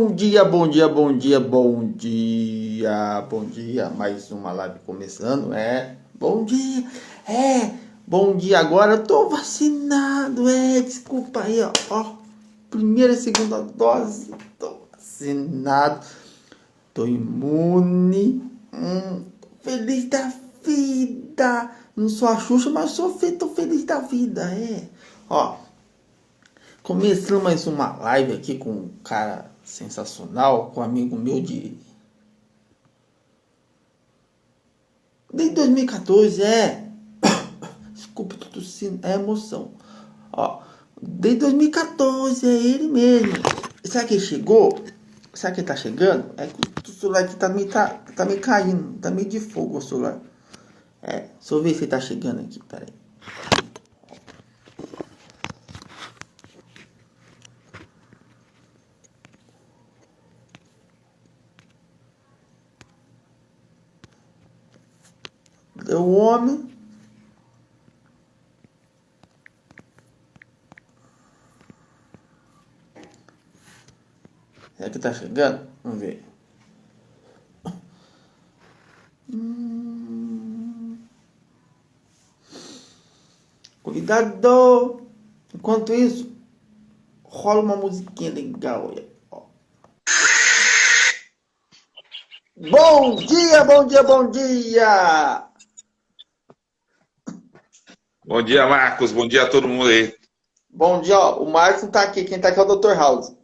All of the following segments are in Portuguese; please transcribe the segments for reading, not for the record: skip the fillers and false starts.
Bom dia, bom dia, bom dia, bom dia, bom dia. Mais uma live começando, Bom dia, bom dia. Agora eu tô vacinado, Desculpa aí, ó. Primeira e segunda dose, tô vacinado, tô imune, tô feliz da vida. Não sou a Xuxa, mas tô feliz da vida, Ó, começando mais uma live aqui com um cara sensacional, com um amigo meu desde 2014, Desculpa, tô tossindo, é emoção. Ó, desde 2014, é ele mesmo. Será que ele chegou? Será que ele tá chegando? É que o celular aqui tá meio caindo, tá meio de fogo o celular. Deixa eu ver se ele tá chegando aqui, peraí. Deu o homem. Será que tá chegando? Vamos ver. Cuidado! Enquanto isso, rola uma musiquinha legal. Ó. Bom dia, bom dia, bom dia! Bom dia, Marcos. Bom dia a todo mundo aí. Bom dia, ó. O Marcos não tá aqui. Quem tá aqui é o Dr. House.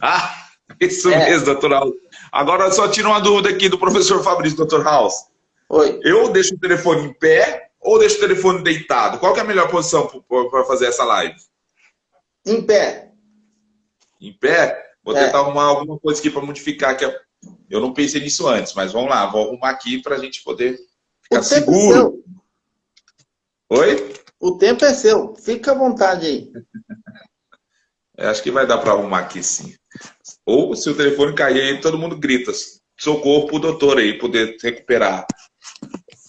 Ah, isso É, mesmo, doutor House. Agora só tiro uma dúvida aqui do professor Fabrício, doutor House. oi. Eu deixo o telefone em pé ou deixo o telefone deitado? Qual que é a melhor posição para fazer essa live? Em pé. Em pé? Vou tentar É. arrumar alguma coisa aqui para modificar. Eu não pensei nisso antes, mas vamos lá, vou arrumar aqui para a gente poder O ficar tempo é seguro. seu. Oi? O tempo é seu. Fica à vontade aí. Acho que vai dar para arrumar aqui sim. Ou se o telefone cair aí, todo mundo grita. Socorro pro doutor aí, poder recuperar.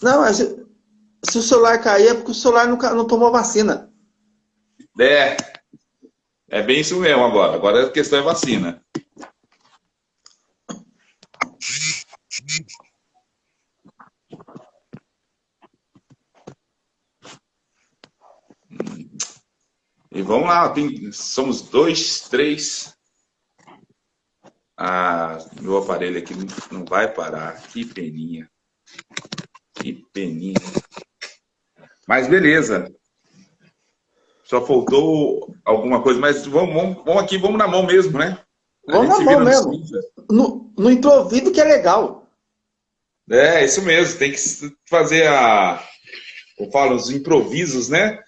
Não, mas se o celular cair é porque o celular não tomou vacina. É, é bem isso mesmo agora. Agora a questão é vacina. E vamos lá, somos dois, três. Ah, meu aparelho aqui não vai parar. Que peninha. Que peninha. Mas beleza. Só faltou alguma coisa, mas vamos aqui, vamos na mão mesmo, né? A Vamos gente na se mão vira nos mesmo. 30. No improviso que é legal. É, isso mesmo. Tem que fazer eu falo, os improvisos, né?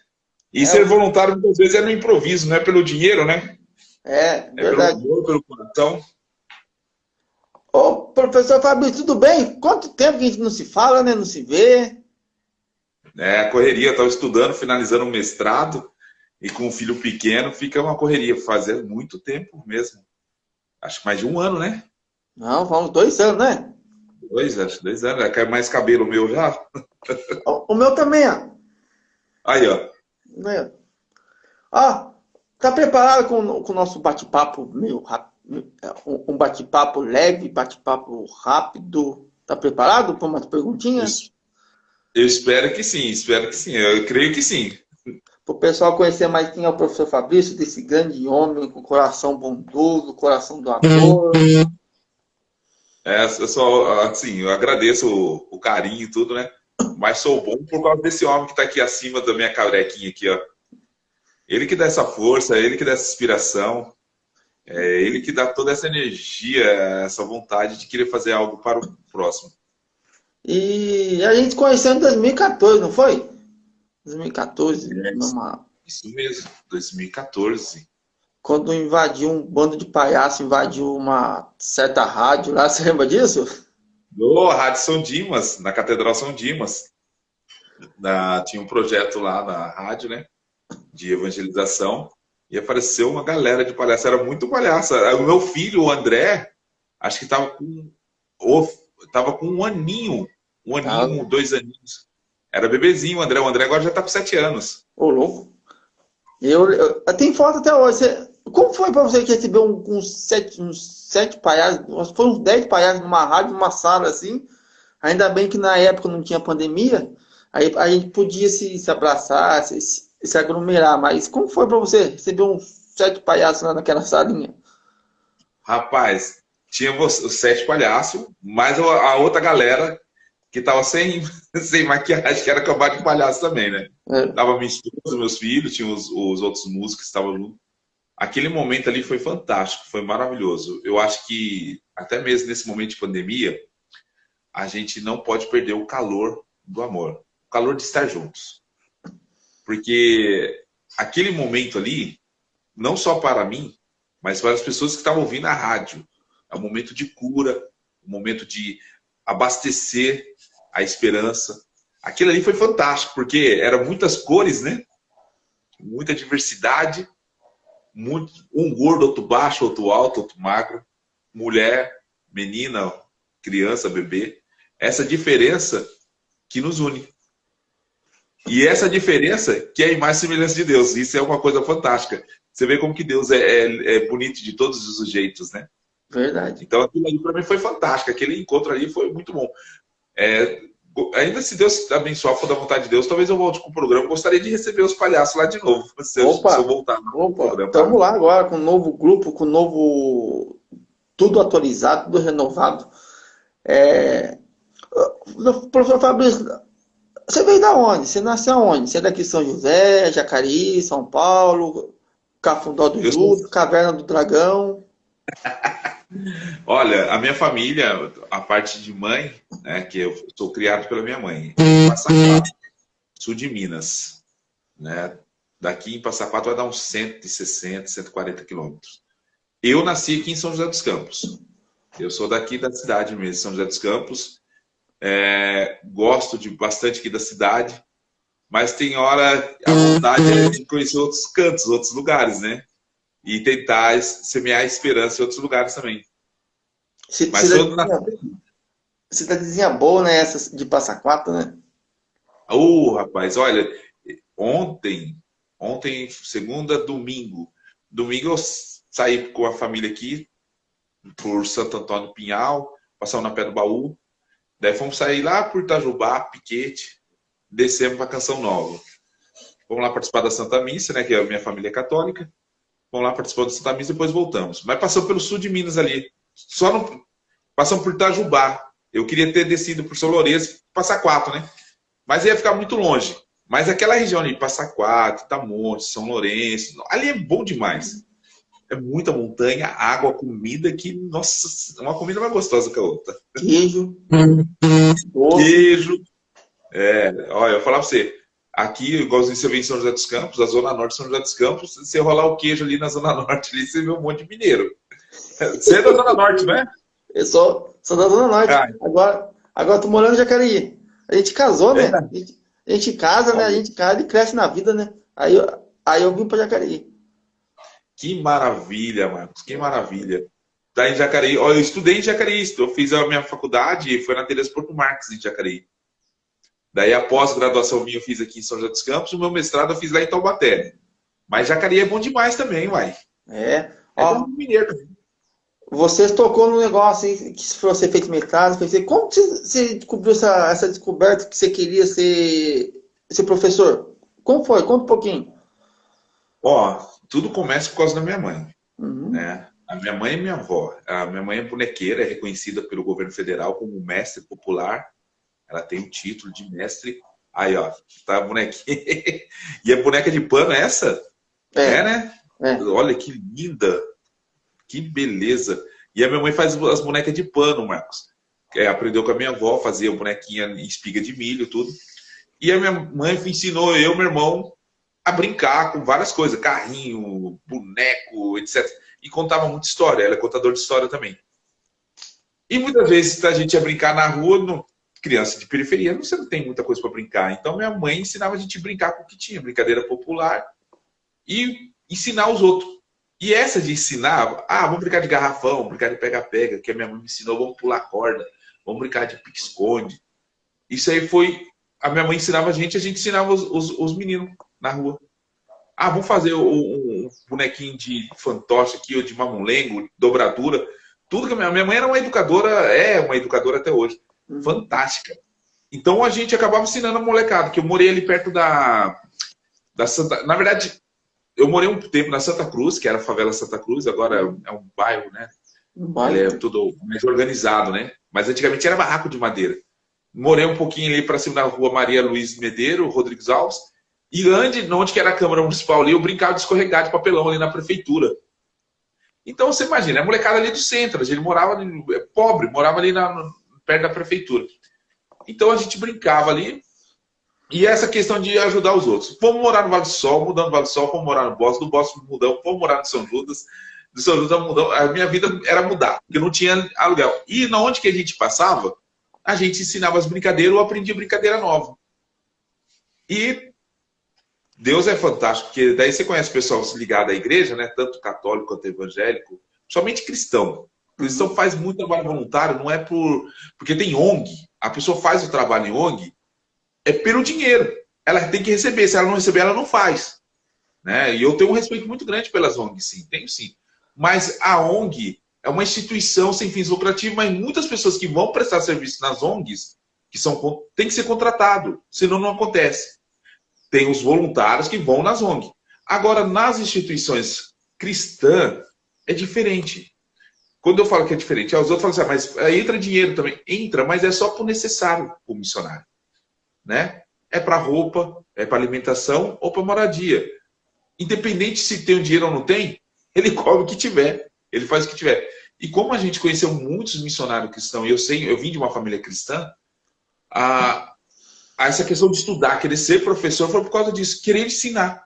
E É, ser voluntário muitas vezes é no improviso, não é pelo dinheiro, né? É pelo verdade. amor, pelo coração. Ô, professor Fabrício, tudo bem? Quanto tempo que a gente não se fala, né? Não se vê? É, a correria, eu estava estudando, finalizando o mestrado, e com um filho pequeno fica uma correria, fazer muito tempo mesmo. Acho que mais de um ano, né? Não, vamos 2 anos, né? Acho 2 anos, já cai mais cabelo meu já. O meu também, ó. Aí, ó. Né? Ó, tá preparado com o nosso bate-papo meio rápido? Um bate-papo leve, bate-papo rápido. Tá preparado para umas perguntinhas? Eu espero que sim, espero que sim. Eu creio que sim. Para o pessoal conhecer mais quem é o professor Fabrício, desse grande homem com coração bondoso, coração doador. É, eu só, assim, eu agradeço o carinho e tudo, né? Mas sou bom por causa desse homem que está aqui acima da minha carequinha aqui, ó. Ele que dá essa força, ele que dá essa inspiração. É ele que dá toda essa energia, essa vontade de querer fazer algo para o próximo. E a gente se conheceu em 2014, não foi? 2014, É isso mesmo, 2014. quando invadiu um bando de palhaço, invadiu uma certa rádio lá, você lembra disso? No Rádio São Dimas, na Catedral São Dimas. Tinha um projeto lá na rádio, né? De evangelização. E apareceu uma galera de palhaço. Era muito palhaço. O meu filho, o André, acho que tava com um aninho. Um Tá, aninho, 2 aninhos. Era bebezinho o André. O André agora já tá com 7 anos. ô louco. Eu tenho foto até hoje. Como foi para você que recebeu uns sete palhaços, foi uns 10 palhaços numa rádio, numa sala assim? Ainda bem que na época não tinha pandemia, aí a gente podia se abraçar, se aglomerar, mas como foi para você receber uns 7 palhaços lá naquela salinha? Rapaz, tinha os 7 palhaços, mais a outra galera que tava sem, sem maquiagem, que era acabar de palhaço também, né? É, Tava minha esposa, meus filhos, tinha os outros músicos que estavam junto. Aquele momento ali foi fantástico, foi maravilhoso. Eu acho que, até mesmo nesse momento de pandemia, a gente não pode perder o calor do amor, o calor de estar juntos. Porque aquele momento ali, não só para mim, mas para as pessoas que estavam ouvindo a rádio, é um momento de cura, um momento de abastecer a esperança. Aquilo ali foi fantástico, porque eram muitas cores, né? Muita diversidade, um gordo, outro baixo, outro alto, outro magro, mulher, menina, criança, bebê. Essa diferença que nos une. E essa diferença que é a imagem e semelhança de Deus. Isso é uma coisa fantástica. Você vê como que Deus é bonito de todos os jeitos, né? verdade. Então aquilo ali para mim foi fantástico. Aquele encontro ali foi muito bom. É, ainda se Deus abençoar, for da vontade de Deus, talvez eu volte com o programa. Gostaria de receber os palhaços lá de novo, se eu Opa, voltar no opa, programa. estamos lá agora com um novo grupo, com um novo, tudo atualizado, tudo renovado. É, professor Fabrício, você veio da onde? Você nasceu aonde? Você é daqui de São José, Jacareí, São Paulo, Cafundó do Eu sou, Judas, Caverna do Dragão? olha, a minha família, a parte de mãe, né, que eu sou criado pela minha mãe, é em Passa Quatro, sul de Minas, né? Daqui em Passa Quatro vai dar uns 160, 140 quilômetros. Eu nasci aqui em São José dos Campos. Eu sou daqui da cidade mesmo, São José dos Campos. Gosto de bastante aqui da cidade, mas tem hora a vontade é de conhecer outros cantos, outros lugares, né? E tentar semear esperança em outros lugares também. Mas sou na... Cidadezinha, cidadezinha boa, né? Essa de Passa Quatro, né? Rapaz, olha, ontem, segunda, domingo eu saí com a família aqui por Santo Antônio do Pinhal, passamos na Pé do Baú, daí fomos sair lá por Itajubá, Piquete, descemos para Canção Nova. Vamos lá participar da Santa Missa, né, que a minha família é católica. Vamos lá participar da Santa Missa e depois voltamos. Mas passamos pelo sul de Minas ali. Passamos por Itajubá. Eu queria ter descido por São Lourenço, Passa Quatro, né? Mas ia ficar muito longe. Mas aquela região ali, Passa Quatro, Itamonte, São Lourenço, ali é bom demais. É muita montanha, água, comida que, nossa, uma comida mais gostosa que a outra. Queijo, doce. Queijo. Olha, eu vou falar pra você, aqui, igualzinho você vê em São José dos Campos, a Zona Norte de São José dos Campos, se você rolar o queijo ali na Zona Norte, ali, você vê um monte de mineiro. Você é da Zona Norte, não é? Eu sou da Zona Norte. Ah, Agora tô morando em Jacareí. A gente casou, né? é? A gente casa, né? A gente casa e cresce na vida, né? Aí eu vim pra Jacareí. Que maravilha, Marcos, que maravilha. Tá em Jacareí. Olha, eu estudei em Jacareí, eu fiz a minha faculdade, foi na Teresa Porto Marques, em Jacareí. Daí a pós-graduação minha eu fiz aqui em São José dos Campos, o meu mestrado eu fiz lá em Taubaté. Mas Jacareí é bom demais também, uai. É. É bom Ó, mineiro também. você tocou num negócio aí que se você fez mestrado, como que você descobriu essa descoberta que você queria ser professor? Como foi? Conta um pouquinho. Ó, tudo começa por causa da minha mãe, Uhum. né? A minha mãe e minha avó. A minha mãe é bonequeira, é reconhecida pelo governo federal como mestre popular. Ela tem o título de mestre. Aí, ó, tá a bonequinha. E a boneca de pano é essa? É, É, né? é. Olha que linda, que beleza. E a minha mãe faz as bonecas de pano, Marcos. Aprendeu com a minha avó, fazia bonequinha em espiga de milho, tudo. E a minha mãe ensinou eu, meu irmão, a brincar com várias coisas, carrinho, boneco, etc. E contava muita história, ela é contador de história também. E muitas vezes a gente ia brincar na rua, criança de periferia, você não tem muita coisa para brincar. Então minha mãe ensinava a gente a brincar com o que tinha, brincadeira popular, e ensinar os outros. E essa de ensinar, vamos brincar de garrafão, vamos brincar de pega-pega, que a minha mãe me ensinou, vamos pular corda, vamos brincar de pique-esconde. Isso aí foi, a minha mãe ensinava a gente ensinava os meninos na rua. Vamos fazer bonequinho de fantoche aqui, ou de mamulengo, dobradura. Tudo que a minha mãe era uma educadora, é uma educadora até hoje. Fantástica. Então a gente acabava ensinando a molecada, que eu morei ali perto da Santa... Na verdade, eu morei um tempo na Santa Cruz, que era a favela Santa Cruz, agora é um bairro, né? Ele é tudo mais organizado, né? Mas antigamente era barraco de madeira. Morei um pouquinho ali para cima da rua Maria Luiz Medeiro, Rodrigues Alves. E onde que era a Câmara Municipal ali, eu brincava de escorregar de papelão ali na prefeitura. Então você imagina, a molecada ali do centro, a gente morava ali, pobre, morava ali perto da prefeitura. Então a gente brincava ali. E essa questão de ajudar os outros. Vamos morar no Vale do Sol, mudando no Vale do Sol, vamos morar no Bosque, do Bosque mudamos, vamos morar no São Judas, do São Judas mudamos. A minha vida era mudar, porque não tinha aluguel. E na onde que a gente passava, a gente ensinava as brincadeiras ou aprendia brincadeira nova. E Deus é fantástico, porque daí você conhece pessoas ligadas à igreja, né? Tanto católico quanto evangélico, somente cristão. O cristão faz muito trabalho voluntário, não é porque tem ONG. A pessoa faz o trabalho em ONG, é pelo dinheiro. Ela tem que receber. Se ela não receber, ela não faz. Né? E eu tenho um respeito muito grande pelas ONGs, sim. Tenho sim. Mas a ONG é uma instituição sem fins lucrativos, mas muitas pessoas que vão prestar serviço nas ONGs tem que ser contratado, senão não acontece. Tem os voluntários que vão nas ONGs. Agora, nas instituições cristãs, é diferente. Quando eu falo que é diferente, os outros falam assim, mas entra dinheiro também. Entra, mas é só por necessário o missionário. Né? É para roupa, é para alimentação ou para moradia. Independente se tem o dinheiro ou não tem, ele come o que tiver, ele faz o que tiver. E como a gente conheceu muitos missionários cristãos, e eu vim de uma família cristã, essa questão de estudar, querer ser professor, foi por causa disso, querer ensinar.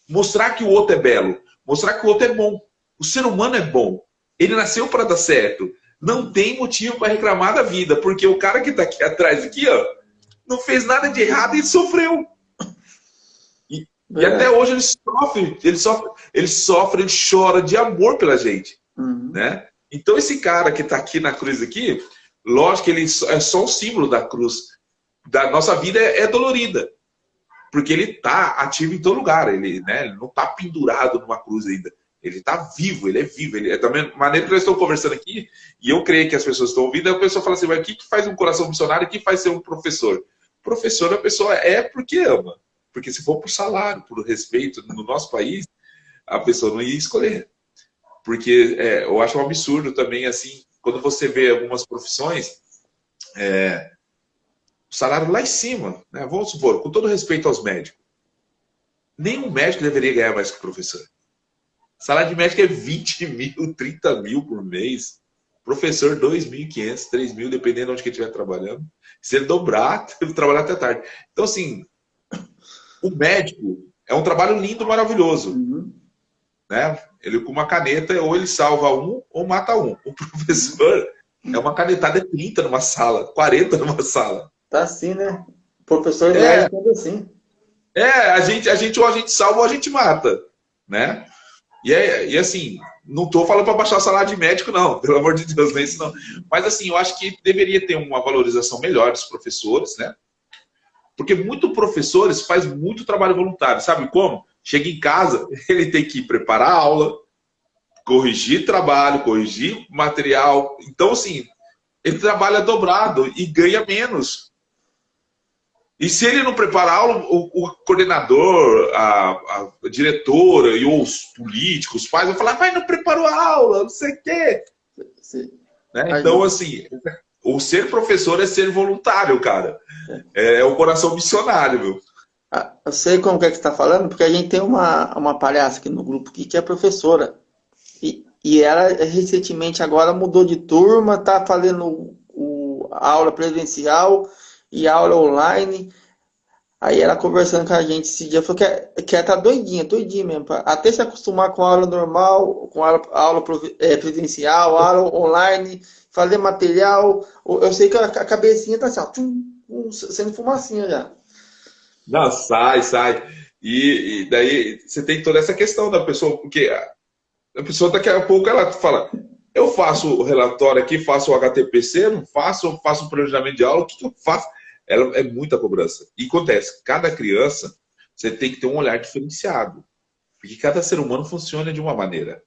Mostrar que o outro é belo, mostrar que o outro é bom. O ser humano é bom, ele nasceu para dar certo. Não tem motivo para reclamar da vida, porque o cara que está aqui atrás, aqui, ó, não fez nada de errado e sofreu. E até hoje ele sofre, ele chora de amor pela gente. Né? Então esse cara que está aqui na cruz aqui, lógico que ele é só um símbolo da cruz. Da nossa vida é dolorida. Porque ele está ativo em todo lugar. Ele não está pendurado numa cruz ainda. Ele está vivo, ele é vivo. Da maneira que nós estamos conversando aqui, e eu creio que as pessoas estão ouvindo, a pessoa fala assim, mas o que faz um coração missionário e o que faz ser um professor? Professor, a pessoa é porque ama. Porque se for por salário, por respeito, no nosso país, a pessoa não ia escolher. Porque eu acho um absurdo também, assim, quando você vê algumas profissões, o salário lá em cima, né? Vamos supor, com todo respeito aos médicos, nenhum médico deveria ganhar mais que o professor. Salário de médico é 20 mil, 30 mil por mês. Professor, 2.500, 3.000, dependendo de onde que ele estiver trabalhando. Se ele dobrar, ele trabalhar até tarde. Então, assim, o médico é um trabalho lindo, maravilhoso. Né? Ele com uma caneta, ou ele salva um, ou mata um. O professor é uma canetada de 30 numa sala, 40 numa sala. Tá assim, né? O professor é tudo assim. A gente ou a gente salva ou a gente mata. Né? E assim, não estou falando para baixar o salário de médico, não, pelo amor de Deus, não é isso não. Mas assim, eu acho que deveria ter uma valorização melhor dos professores, né? Porque muitos professores fazem muito trabalho voluntário, sabe como? Chega em casa, ele tem que preparar a aula, corrigir trabalho, corrigir material. Então, assim, ele trabalha dobrado e ganha menos. E se ele não preparar a aula, o coordenador, a diretora e os políticos, os pais vão falar, mas não preparou a aula, não sei o quê. Né? Então, assim, o ser professor é ser voluntário, cara. É o coração missionário, viu? Eu sei como que você está falando, porque a gente tem uma palhaça aqui no grupo que é professora. E ela recentemente agora mudou de turma, está fazendo a aula presencial e aula online. Aí ela conversando com a gente esse dia, falou que ela tá doidinha mesmo. Até se acostumar com a aula normal, com a aula presencial, aula online, fazer material. Eu sei que a cabecinha tá assim, ó, sendo fumacinha já. Não, sai. E daí você tem toda essa questão da pessoa, porque a pessoa daqui a pouco ela fala, eu faço o relatório aqui, faço o HTPC, não faço, eu faço o planejamento de aula, o que eu faço? Ela é muita cobrança. E acontece, cada criança, você tem que ter um olhar diferenciado. Porque cada ser humano funciona de uma maneira.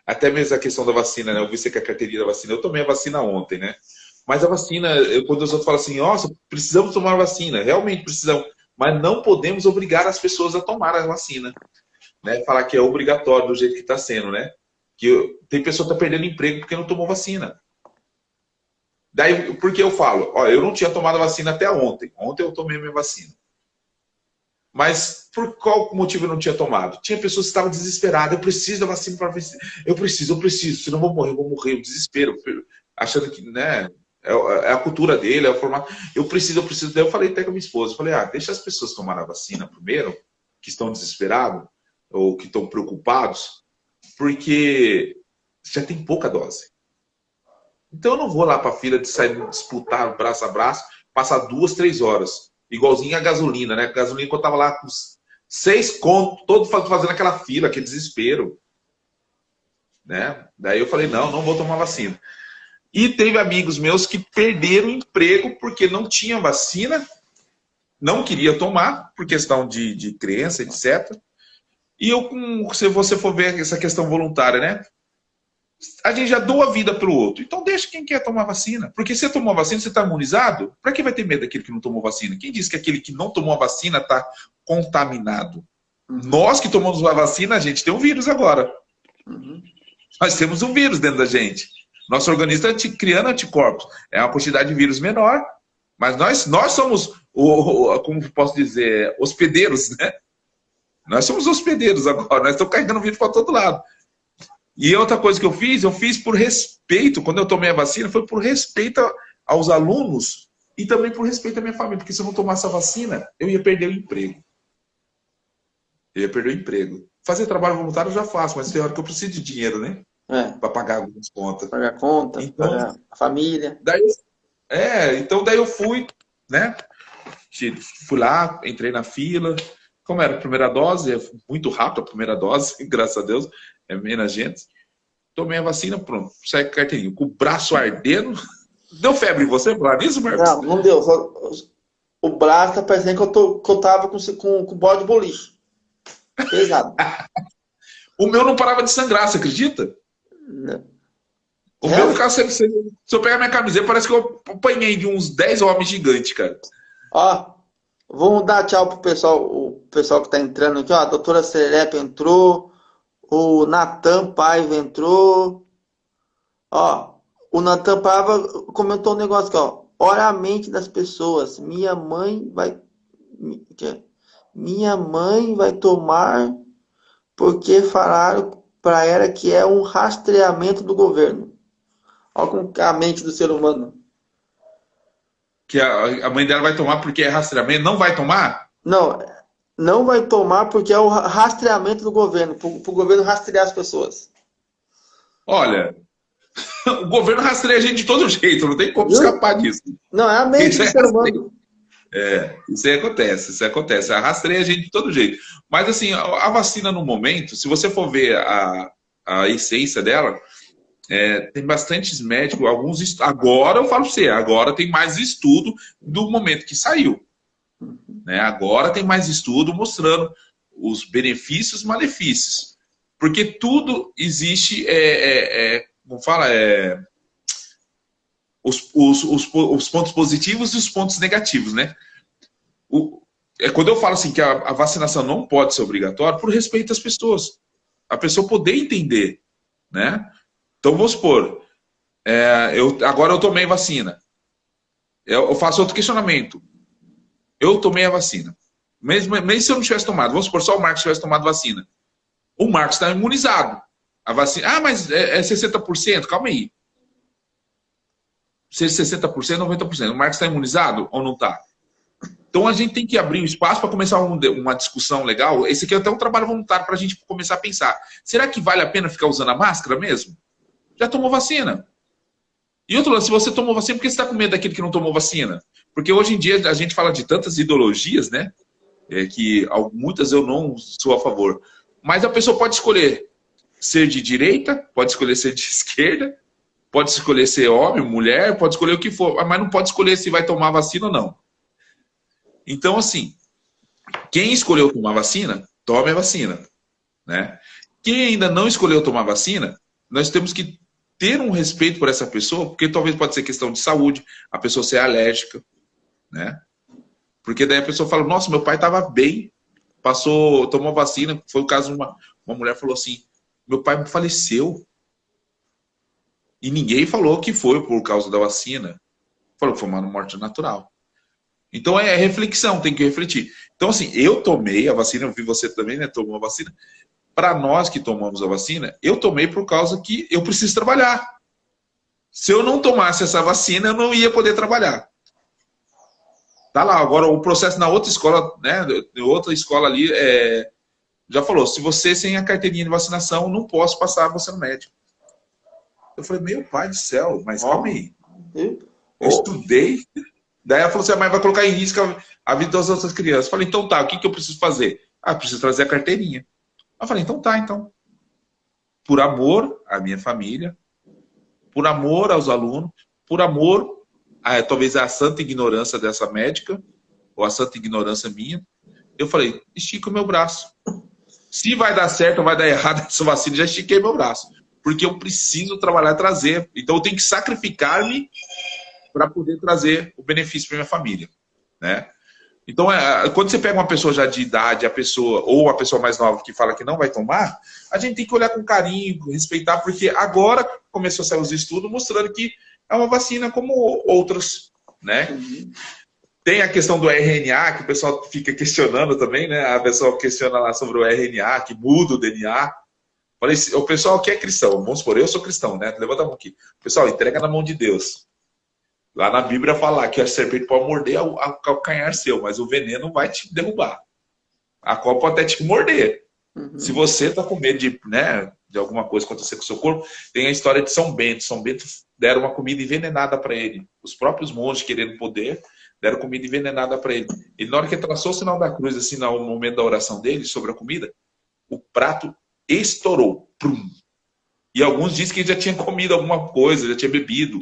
Até mesmo a questão da vacina, né? Eu vi você com a carteirinha da vacina. Eu tomei a vacina ontem, né? Mas a vacina, quando os outros falam assim, nossa, precisamos tomar a vacina. Realmente precisamos. Mas não podemos obrigar as pessoas a tomar a vacina. Né? Falar que é obrigatório do jeito que está sendo, né? Tem pessoa que está perdendo emprego porque não tomou vacina. Daí, porque eu falo, ó, eu não tinha tomado a vacina até ontem. Ontem eu tomei a minha vacina. Mas por qual motivo eu não tinha tomado? Tinha pessoas que estavam desesperadas. Eu preciso da vacina para ver. Eu preciso. Senão eu vou morrer. O desespero. Achando que, né? É a cultura dele, é o formato. Eu preciso. Daí eu falei até com a minha esposa. Eu falei, deixa as pessoas tomarem a vacina primeiro, que estão desesperados, ou que estão preocupados, porque já tem pouca dose. Então eu não vou lá para a fila de sair disputar braço a braço, passar 2, 3 horas. Igualzinho a gasolina, né? A gasolina, quando eu tava lá com 6 contos, todo fazendo aquela fila, aquele desespero. Né? Daí eu falei, não vou tomar vacina. E teve amigos meus que perderam o emprego porque não tinha vacina, não queria tomar, por questão de crença, etc. E eu, se você for ver essa questão voluntária, né? A gente já doa a vida para o outro. Então deixa quem quer tomar vacina. Porque se você tomou a vacina, você está imunizado? Para que vai ter medo daquele que não tomou vacina? Quem disse que aquele que não tomou a vacina está contaminado? Nós que tomamos a vacina, a gente tem um vírus agora. Nós temos um vírus dentro da gente. Nosso organismo está criando anticorpos. É uma quantidade de vírus menor, mas nós somos, como posso dizer, hospedeiros, né? Nós somos hospedeiros agora. Nós estamos carregando vírus para todo lado. E outra coisa que eu fiz por respeito, quando eu tomei a vacina, foi por respeito aos alunos e também por respeito à minha família, porque se eu não tomasse a vacina, eu ia perder o emprego. Fazer trabalho voluntário eu já faço, mas tem hora que eu preciso de dinheiro, né? Para pagar algumas contas. Pagar conta, então, pagar a família. Então daí eu fui, né? Fui lá, entrei na fila. Como era a primeira dose, é muito rápido a primeira dose, graças a Deus. É menos gente. Tomei a vacina, pronto. Sai com carteirinha. Com o braço ardendo. Deu febre em você falar nisso, Marcos? Não deu. O braço tá parecendo que eu tava com bode de boliche. Pesado. O meu não parava de sangrar, você acredita? Não. O meu ficava sempre. Se eu pegar minha camiseta, parece que eu apanhei de uns 10 homens gigantes, cara. Ó, vamos dar tchau pro pessoal. O pessoal que tá entrando aqui, ó. A doutora Serep entrou. O Natan Paiva entrou. Ó, o Natan Paiva comentou um negócio aqui, ó. Ora a mente das pessoas. Minha mãe vai tomar porque falaram para ela que é um rastreamento do governo. Olha como que é a mente do ser humano. Que a mãe dela vai tomar porque é rastreamento? Não vai tomar? Não vai tomar porque é o rastreamento do governo, para o governo rastrear as pessoas. Olha, o governo rastreia a gente de todo jeito, não tem como escapar disso. Não, é a mente do ser humano. Isso aí acontece. Rastreia a gente de todo jeito. Mas assim, a vacina no momento, se você for ver a essência dela, tem bastantes médicos, alguns agora eu falo para você, agora tem mais estudo do momento que saiu. Né? Agora tem mais estudo mostrando os benefícios e malefícios. Porque tudo existe, como fala, os pontos positivos e os pontos negativos, né? Quando eu falo assim que a vacinação não pode ser obrigatória, por respeito às pessoas. A pessoa poder entender, né? Então, vamos supor, agora eu tomei vacina. Eu faço outro questionamento. Eu tomei a vacina. Mesmo se eu não tivesse tomado, vamos supor, só o Marcos tivesse tomado vacina. O Marcos está imunizado. A vacina, mas é 60%, calma aí. Se é 60%, 90%. O Marcos está imunizado ou não está? Então a gente tem que abrir um espaço para começar uma discussão legal. Esse aqui é até um trabalho voluntário para a gente começar a pensar. Será que vale a pena ficar usando a máscara mesmo? Já tomou vacina. E outro lado, se você tomou vacina, por que você está com medo daquele que não tomou vacina? Porque hoje em dia a gente fala de tantas ideologias, né? Que muitas eu não sou a favor. Mas a pessoa pode escolher ser de direita, pode escolher ser de esquerda, pode escolher ser homem, mulher, pode escolher o que for, mas não pode escolher se vai tomar vacina ou não. Então, assim, quem escolheu tomar vacina, tome a vacina. né? Quem ainda não escolheu tomar vacina, nós temos que ter um respeito por essa pessoa, porque talvez pode ser questão de saúde, a pessoa ser alérgica, né? Porque daí a pessoa fala, nossa, meu pai estava bem, tomou vacina. Foi o caso de uma mulher falou assim, meu pai faleceu. E ninguém falou que foi por causa da vacina. Falou que foi uma morte natural. Então é reflexão, tem que refletir. Então assim, eu tomei a vacina, eu vi você também, né, tomou a vacina. Para nós que tomamos a vacina, eu tomei por causa que eu preciso trabalhar. Se eu não tomasse essa vacina, eu não ia poder trabalhar. Tá lá, agora o processo na outra escola, né, outra escola ali, já falou, se você sem a carteirinha de vacinação, eu não posso passar você no médico. Eu falei, meu pai do céu, mas calma aí. Eu estudei, daí ela falou assim, mas vai colocar em risco a vida das outras crianças. Eu falei, então tá, o que eu preciso fazer? Ah, preciso trazer a carteirinha. Eu falei, então tá, então. Por amor à minha família, por amor aos alunos, por amor talvez a santa ignorância dessa médica, ou a santa ignorância minha, eu falei, estica o meu braço. Se vai dar certo ou vai dar errado essa vacina, já estiquei meu braço. Porque eu preciso trabalhar e trazer. Então eu tenho que sacrificar-me para poder trazer o benefício para minha família, né? Então, quando você pega uma pessoa já de idade, ou a pessoa mais nova que fala que não vai tomar, a gente tem que olhar com carinho, respeitar, porque agora começou a sair os estudos mostrando que é uma vacina como outras, né? Uhum. Tem a questão do RNA, que o pessoal fica questionando também, né? A pessoa questiona lá sobre o RNA, que muda o DNA. O pessoal que é cristão, vamos supor, eu sou cristão, né? Levanta a mão aqui. Pessoal, entrega na mão de Deus. Lá na Bíblia fala que a serpente pode morder o calcanhar seu, mas o veneno vai te derrubar. A cobra pode até te morder. Uhum. Se você está com medo de alguma coisa acontecer com o seu corpo, tem a história de São Bento. São Bento deram uma comida envenenada para ele. Os próprios monges, querendo poder, deram comida envenenada para ele. Ele, na hora que traçou o sinal da cruz, assim, no momento da oração dele, sobre a comida, o prato estourou. Prum. E alguns dizem que ele já tinha comido alguma coisa, já tinha bebido.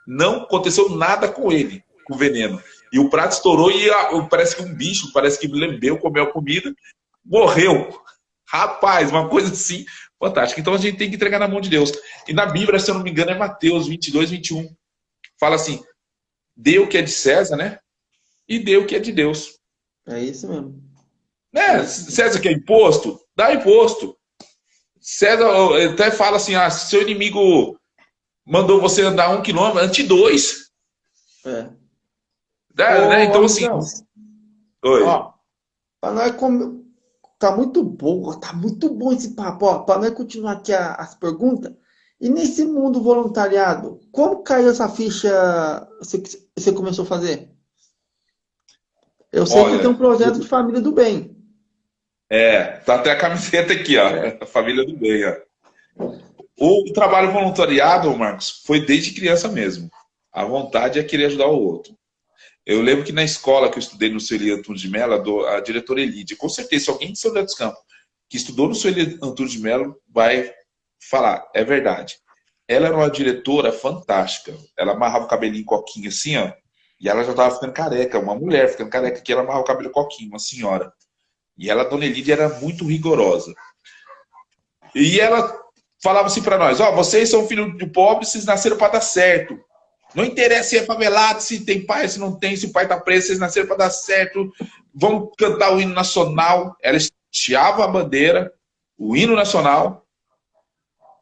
Não aconteceu nada com ele, com o veneno. E o prato estourou e parece que um bicho, parece que lambeu, comeu a comida, morreu. Rapaz, uma coisa assim, fantástica. Então a gente tem que entregar na mão de Deus. E na Bíblia, se eu não me engano, é Mateus 22, 21. Fala assim, dê o que é de César, né? E dê o que é de Deus. É isso mesmo. Né? César quer imposto? Dá imposto. César até fala assim, se seu inimigo mandou você andar 1 quilômetro, ante 2. Né? Então, assim... Oi. Ó, para nós tá muito bom esse papo. Ó, para nós continuar aqui as perguntas. E nesse mundo voluntariado, como caiu essa ficha que você começou a fazer? Eu sei que tem um projeto de família do bem. Tá até a camiseta aqui, ó. A família do bem, ó. O trabalho voluntariado, Marcos, foi desde criança mesmo. A vontade é querer ajudar o outro. Eu lembro que na escola que eu estudei no Sueli Antunes de Mello, a diretora Elide, com certeza, se alguém de São José dos Campos que estudou no Sueli Antunes de Mello vai falar, é verdade. Ela era uma diretora fantástica. Ela amarrava o cabelinho coquinho assim, ó, e ela já estava ficando careca, uma mulher ficando careca, que ela amarrava o cabelo coquinho, uma senhora. E ela, a dona Elide, era muito rigorosa. E ela falava assim para nós, vocês são filhos de pobre, vocês nasceram para dar certo. Não interessa se é favelado, se tem pai, se não tem, se o pai tá preso, vocês nasceram para dar certo. Vamos cantar o hino nacional. Ela estiava a bandeira, o hino nacional.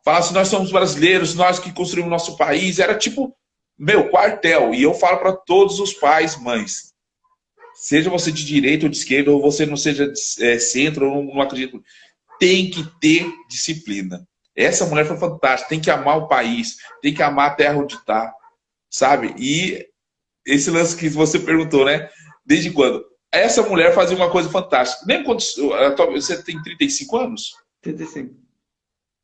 Falava assim, nós somos brasileiros, nós que construímos nosso país. Era tipo, quartel. E eu falo para todos os pais, mães, seja você de direita ou de esquerda, ou você não seja centro, ou não acredita, tem que ter disciplina. Essa mulher foi fantástica, tem que amar o país, tem que amar a terra onde está, sabe? E esse lance que você perguntou, né? Desde quando? Essa mulher fazia uma coisa fantástica. Nem quando você tem 35 anos? 35.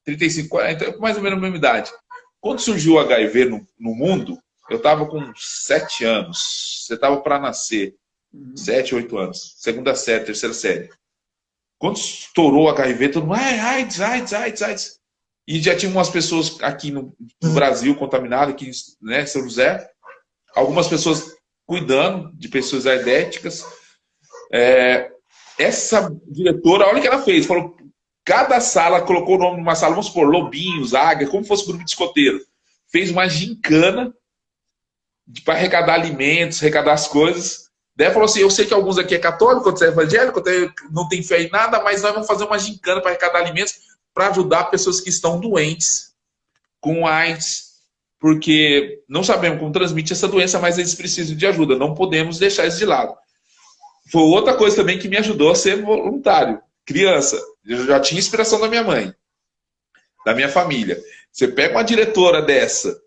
35, então, mais ou menos a mesma idade. Quando surgiu o HIV no mundo, eu estava com 7 anos. Você estava para nascer. 7, 8 anos. Segunda série, terceira série. Quando estourou o HIV, todo mundo, AIDS. E já tinha umas pessoas aqui no Brasil contaminadas, aqui, né, São José. Algumas pessoas cuidando de pessoas aidéticas. Essa diretora, olha o que ela fez. Falou, Cada sala colocou o nome numa sala, vamos supor, Lobinhos, Águia, como fosse um grupo de escoteiro. Fez uma gincana para arrecadar alimentos, arrecadar as coisas. Daí falou assim, eu sei que alguns aqui é católico, outros é evangélico, não tem fé em nada, mas nós vamos fazer uma gincana para arrecadar alimentos para ajudar pessoas que estão doentes com AIDS, porque não sabemos como transmite essa doença, mas eles precisam de ajuda, não podemos deixar isso de lado. Foi outra coisa também que me ajudou a ser voluntário. Criança, eu já tinha inspiração da minha mãe, da minha família. Você pega uma diretora dessa,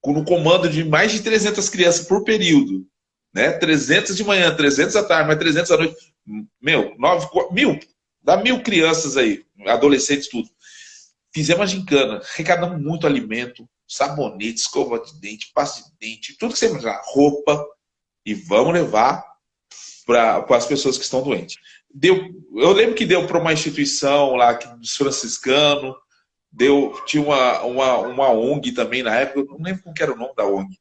com um comando de mais de 300 crianças por período, né? 300 de manhã, 300 à tarde, mais 300 à noite. Meu, 1.000, dá 1.000 crianças aí, adolescentes, tudo. Fizemos a gincana, arrecadamos muito alimento, sabonete, escova de dente, pasta de dente, tudo que você imaginar, roupa, e vamos levar para as pessoas que estão doentes. Eu lembro que deu para uma instituição lá dos franciscanos, tinha uma ONG também na época, eu não lembro como era o nome da ONG,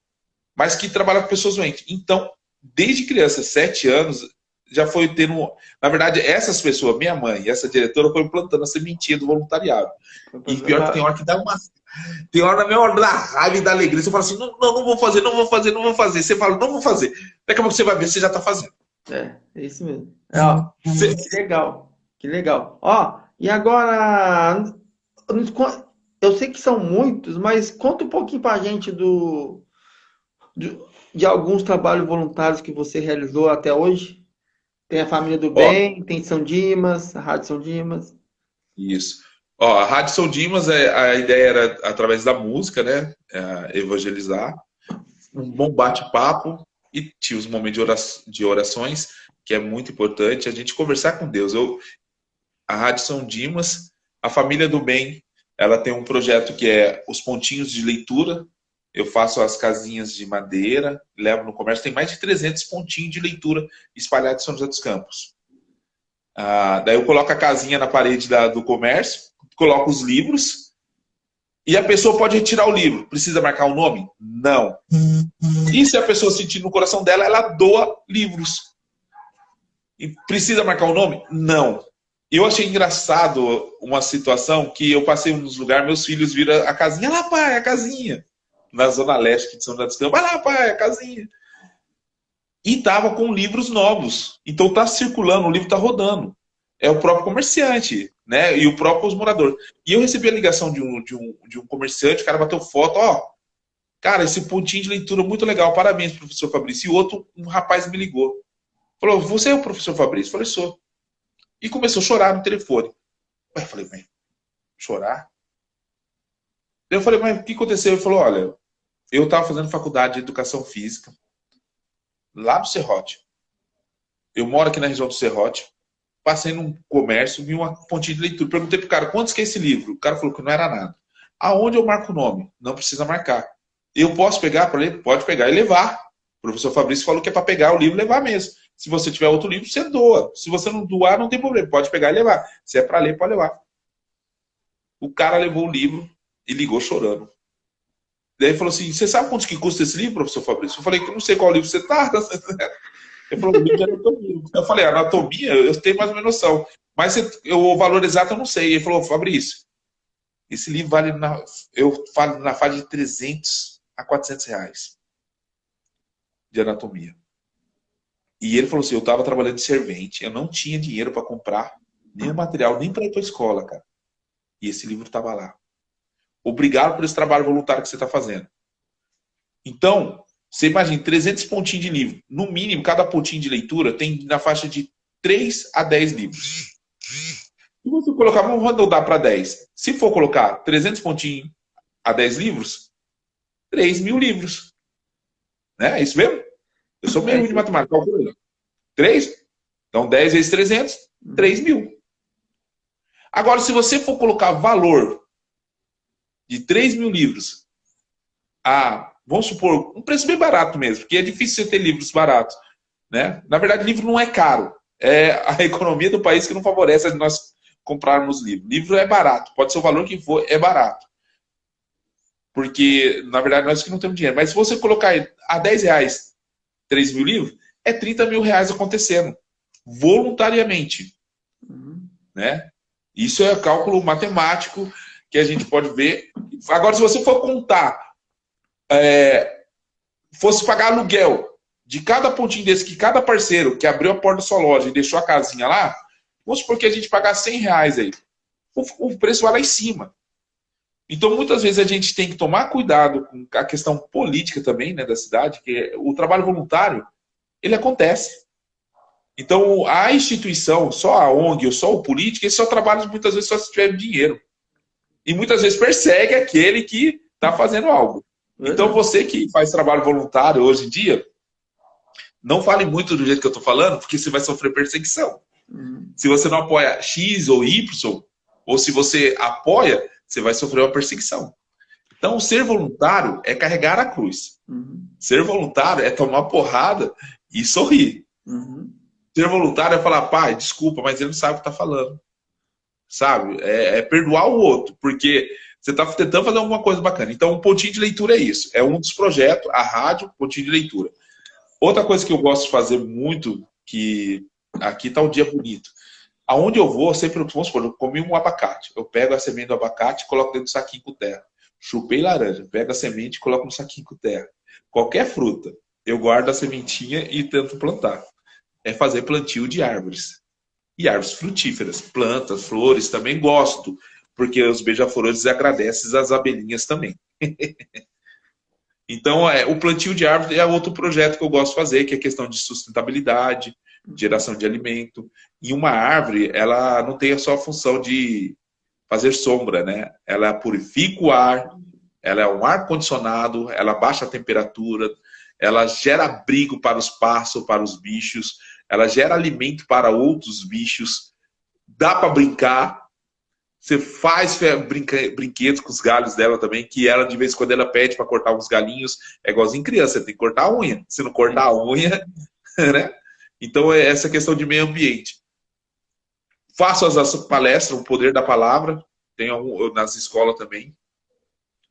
mas que trabalha com pessoas doentes. Então, desde criança, 7 anos, já foi tendo... Na verdade, essas pessoas, minha mãe e essa diretora, foi plantando a sementinha do voluntariado. E pior que tem hora que dá uma... Tem hora na minha hora da raiva e da alegria, você fala assim, não vou fazer, não vou fazer, não vou fazer. Você fala, não vou fazer. Daqui a pouco você vai ver, você já está fazendo. É isso mesmo. Ó, que legal, que legal. Ó, e agora, eu sei que são muitos, mas conta um pouquinho pra gente de alguns trabalhos voluntários que você realizou até hoje. Tem a Família do Ó, Bem, tem São Dimas, a Rádio São Dimas. isso. Ó, a Rádio São Dimas, a ideia era, através da música, né, evangelizar, um bom bate-papo, e tinha os momentos de orações, que é muito importante, a gente conversar com Deus. A Rádio São Dimas, a Família do Bem, ela tem um projeto que é os pontinhos de leitura. Eu faço as casinhas de madeira, levo no comércio, tem mais de 300 pontinhos de leitura espalhados em São José dos Campos. Daí eu coloco a casinha na parede do comércio, coloco os livros, e a pessoa pode retirar o livro. Precisa marcar o nome? Não. E se a pessoa sentir no coração dela, ela doa livros. E precisa marcar o nome? Não. Eu achei engraçado uma situação que eu passei nos lugares, meus filhos viram a casinha. Olha lá, pai, a casinha. Na Zona Leste de São José dos Campos. Olha lá, pai, a casinha. E tava com livros novos. Então tá circulando, o livro tá rodando. É o próprio comerciante, né? E o próprio morador. E eu recebi a ligação de um comerciante, o cara bateu foto, ó. Cara, esse pontinho de leitura muito legal, parabéns, professor Fabrício. E outro, um rapaz me ligou. Falou, você é o professor Fabrício? Eu falei, sou. E começou a chorar no telefone. Eu falei, mas chorar? Eu falei, mas o que aconteceu? Ele falou, olha, eu estava fazendo faculdade de educação física lá no Serrote. Eu moro aqui na região do Serrote. Passei num comércio, vi uma pontinha de leitura. Perguntei pro cara, quantos que é esse livro? O cara falou que não era nada. Aonde eu marco o nome? Não precisa marcar. Eu posso pegar para ler? Pode pegar e levar. O professor Fabrício falou que é para pegar o livro e levar mesmo. Se você tiver outro livro, você doa. Se você não doar, não tem problema. Pode pegar e levar. Se é para ler, pode levar. O cara levou o livro e ligou chorando. Daí ele falou assim, você sabe quanto que custa esse livro, professor Fabrício? Eu falei que eu não sei qual livro você está. Ele falou, livro de anatomia. Eu falei, anatomia, eu tenho mais ou menos noção. Mas o valor exato eu não sei. Ele falou, Fabrício, esse livro vale, eu falo na faixa de 300 a 400 reais de anatomia. E ele falou assim, eu estava trabalhando de servente, eu não tinha dinheiro para comprar nenhum material, nem para ir para a escola, cara. E esse livro estava lá. Obrigado por esse trabalho voluntário que você está fazendo. Então, você imagina, 300 pontinhos de livro. No mínimo, cada pontinho de leitura tem na faixa de 3 a 10 livros. Se você colocar, vamos arredondar para 10. Se for colocar 300 pontinhos a 10 livros, 3.000 livros. Né? É isso mesmo? Eu sou meio ruim de matemática, calculando. 3? Então 10 vezes 300, 3.000. Agora, se você for colocar valor de 3.000 livros a, vamos supor, um preço bem barato mesmo, porque é difícil você ter livros baratos. Né? Na verdade, livro não é caro. É a economia do país que não favorece a nós comprarmos livro. Livro é barato. Pode ser o valor que for, é barato. Porque, na verdade, nós que não temos dinheiro. Mas se você colocar a 10 reais 3.000 livros, é 30 mil reais acontecendo. Voluntariamente. Né? Isso é cálculo matemático que a gente pode ver. Agora, se você for contar, fosse pagar aluguel de cada pontinho desse, que cada parceiro que abriu a porta da sua loja e deixou a casinha lá, vamos supor que a gente pagar R$ 100 aí. O preço vai lá em cima. Então, muitas vezes a gente tem que tomar cuidado com a questão política também, né, da cidade, que o trabalho voluntário, ele acontece. Então, a instituição, só a ONG ou só o político, ele só trabalha muitas vezes só se tiver dinheiro. E muitas vezes persegue aquele que está fazendo algo. Então, você que faz trabalho voluntário hoje em dia, não fale muito do jeito que eu estou falando, porque você vai sofrer perseguição. Se você não apoia X ou Y, ou se você apoia, você vai sofrer uma perseguição. Então, ser voluntário é carregar a cruz. Ser voluntário é tomar porrada e sorrir. Ser voluntário é falar, pai, desculpa, mas ele não sabe o que está falando. Sabe? É perdoar o outro, porque você está tentando fazer alguma coisa bacana. Então, um pontinho de leitura é isso. É um dos projetos, a rádio, pontinho de leitura. Outra coisa que eu gosto de fazer muito, que aqui está um dia bonito. Aonde eu vou, sempre, vamos supor, eu comi um abacate. Eu pego a semente do abacate e coloco dentro do saquinho com terra. Chupei laranja, pego a semente e coloco no saquinho com terra. Qualquer fruta, eu guardo a sementinha e tento plantar. É fazer plantio de árvores. E árvores frutíferas, plantas, flores, também gosto, porque os beija-flores agradecem as abelhinhas também. Então, o plantio de árvores é outro projeto que eu gosto de fazer, que é questão de sustentabilidade, geração de alimento. E uma árvore, ela não tem só a função de fazer sombra, né? Ela purifica o ar, ela é um ar-condicionado, ela baixa a temperatura, ela gera abrigo para os pássaros, para os bichos, ela gera alimento para outros bichos, dá para brincar. Você faz brinquedos com os galhos dela também, que ela, de vez em quando, ela pede para cortar uns galinhos. É igualzinho criança, você tem que cortar a unha. Se não cortar a unha, né? Então, é essa questão de meio ambiente. Faço as palestras, o poder da palavra. Tenho nas escolas também.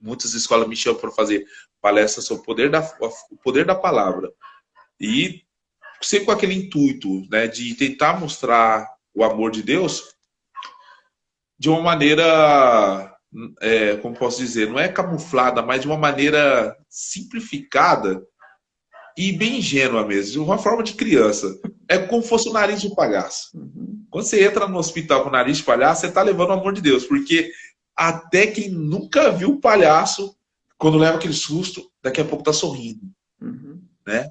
Muitas escolas me chamam para fazer palestras sobre o poder da palavra. E sempre com aquele intuito, né, de tentar mostrar o amor de Deus de uma maneira, como posso dizer, não é camuflada, mas de uma maneira simplificada e bem ingênua mesmo, de uma forma de criança. É como se fosse o nariz de um palhaço. Quando você entra no hospital com o nariz de palhaço, você está levando o amor de Deus, porque até quem nunca viu o palhaço, quando leva aquele susto, daqui a pouco está sorrindo. Né?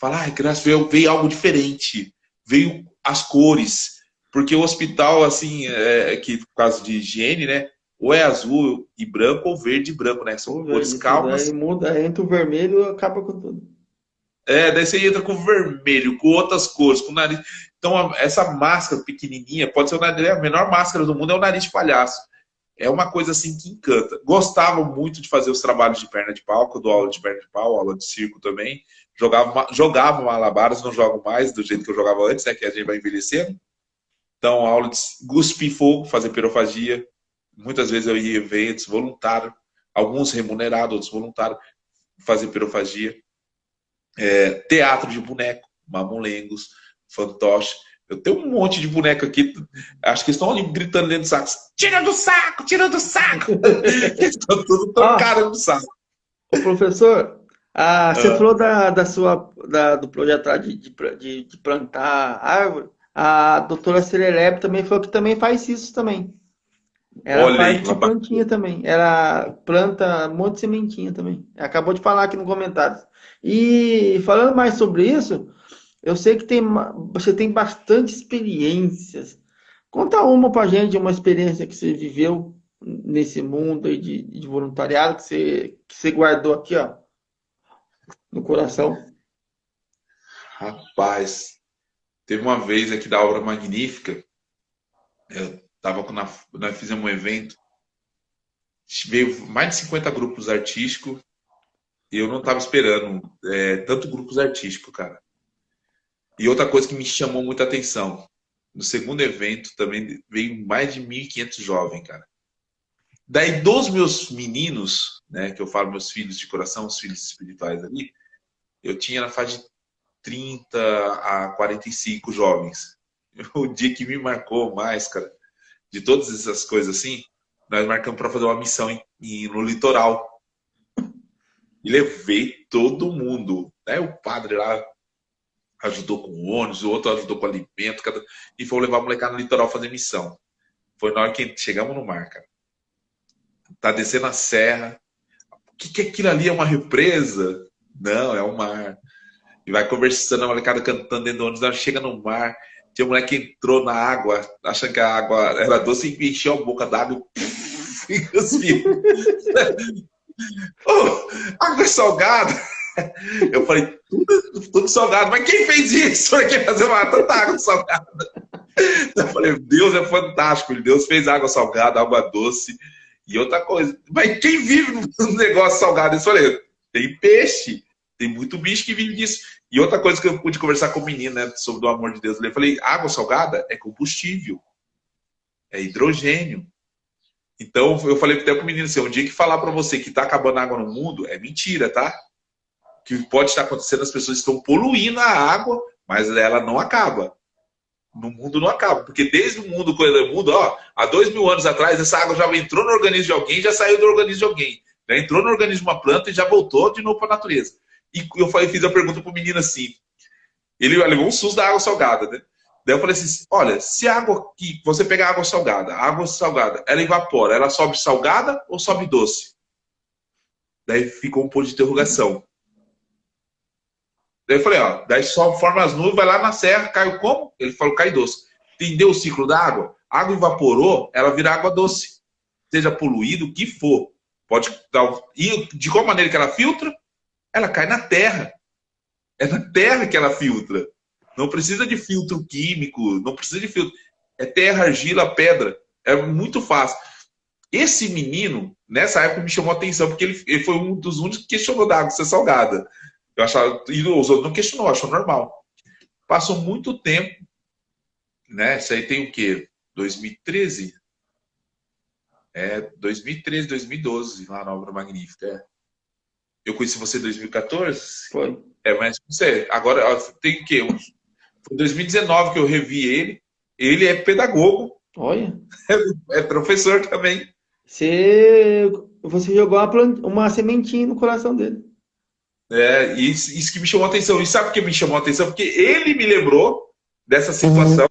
Fala, ai, graças a Deus, veio algo diferente, veio as cores. Porque o hospital, assim, que por causa de higiene, né? Ou é azul e branco, ou verde e branco, né? São cores calmas. Aí muda, entra o vermelho e acaba com tudo. Daí você entra com vermelho, com outras cores, com o nariz. Então, essa máscara pequenininha, pode ser a menor máscara do mundo, é o nariz de palhaço. É uma coisa, assim, que encanta. Gostava muito de fazer os trabalhos de perna de pau, que eu dou aula de perna de pau, aula de circo também. Jogava malabares, não jogo mais do jeito que eu jogava antes, né? Que a gente vai envelhecendo. Então, aula de cuspir fogo, fazer pirofagia. Muitas vezes eu ia em eventos voluntário, alguns remunerados, outros voluntários, fazer pirofagia. Teatro de boneco, mamulengos, fantoche. Eu tenho um monte de boneco aqui, acho que eles estão ali gritando dentro do saco. Tira do saco, tira do saco! Eles estão tudo trocando do saco. Ô, professor, você falou do projeto lá de plantar árvore. A doutora Serelepe também falou que também faz isso também. Ela faz de plantinha também. Ela planta um monte de sementinha também. Acabou de falar aqui no comentário. E falando mais sobre isso, eu sei que você tem bastante experiências. Conta uma pra gente, uma experiência que você viveu nesse mundo aí de voluntariado que você guardou aqui, ó, no coração. Rapaz, teve uma vez aqui da Obra Magnífica, nós fizemos um evento, veio mais de 50 grupos artísticos, e eu não estava esperando tanto grupos artísticos, cara. E outra coisa que me chamou muita atenção, no segundo evento também veio mais de 1.500 jovens, cara. Daí dos meus meninos, né, que eu falo meus filhos de coração, os filhos espirituais ali, eu tinha na faixa de 30 a 45 jovens. O dia que me marcou mais, cara, de todas essas coisas assim, nós marcamos para fazer uma missão no litoral. E levei todo mundo. Né? O padre lá ajudou com o ônibus, o outro ajudou com o alimento, e foi levar a molecada no litoral fazer missão. Foi na hora que chegamos no mar, cara. Tá descendo a serra. O que é aquilo ali? É uma represa? Não, é um mar. E vai conversando, a molecada cantando dentro do ônibus, chega no mar. Tinha um moleque que entrou na água, achando que a água era doce, e encheu a boca d'água e cuspiu. Oh, água salgada. Eu falei, tudo salgado. Mas quem fez isso? Quem fazer tanta água salgada? Eu falei, Deus é fantástico. Deus fez água salgada, água doce. E outra coisa, mas quem vive num negócio salgado? Eu falei, tem peixe. Tem muito bicho que vive disso. E outra coisa que eu pude conversar com o menino, né, sobre o amor de Deus. Eu falei, água salgada é combustível. É hidrogênio. Então, eu falei até pro menino assim, um dia que falar para você que tá acabando a água no mundo, é mentira, tá? O que pode estar acontecendo, as pessoas estão poluindo a água, mas ela não acaba. No mundo não acaba. Porque desde o mundo, ó, há 2000 anos atrás, essa água já entrou no organismo de alguém, já saiu do organismo de alguém. Já entrou no organismo de uma planta e já voltou de novo para a natureza. E eu fiz a pergunta pro menino assim, ele levou um susto da água salgada, né? Daí eu falei assim, olha, se a água que você pegar água salgada, ela evapora, ela sobe salgada ou sobe doce? Daí ficou um ponto de interrogação. Daí eu falei, ó, daí sobe, forma as nuvens, vai lá na serra, cai como? Ele falou, cai doce. Entendeu o ciclo da água? A água evaporou, ela vira água doce. Seja poluído, o que for. Pode dar. E de qual maneira que ela filtra? Ela cai na terra. É na terra que ela filtra. Não precisa de filtro químico, não precisa de filtro. É terra, argila, pedra. É muito fácil. Esse menino, nessa época, me chamou a atenção, porque ele foi um dos únicos que questionou da água ser salgada. Eu achava, e os outros não questionou, achou normal. Passou muito tempo, né? Isso aí tem o quê? 2013? 2013, 2012, lá na Obra Magnífica. Eu conheci você em 2014? Foi. Mas não sei, agora tem o quê? Foi em 2019 que eu revi ele. Ele é pedagogo. Olha. É professor também. Você jogou uma sementinha no coração dele. Isso que me chamou a atenção. E sabe por que me chamou a atenção? Porque ele me lembrou dessa situação.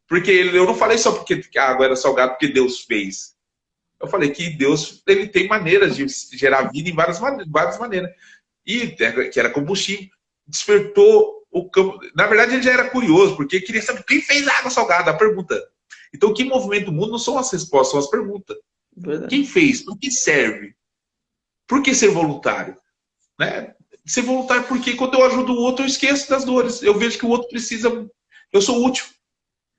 Porque eu não falei só porque a água era salgada, porque Deus fez. Eu falei que Deus ele tem maneiras de gerar vida em várias maneiras. E que era combustível. Despertou o campo. Na verdade, ele já era curioso, porque queria saber quem fez a água salgada, a pergunta. Então, o que movimenta o mundo não são as respostas, são as perguntas. Verdade. Quem fez? Para que serve? Por que ser voluntário? Né? Ser voluntário porque quando eu ajudo o outro, eu esqueço das dores. Eu vejo que o outro precisa. Eu sou útil.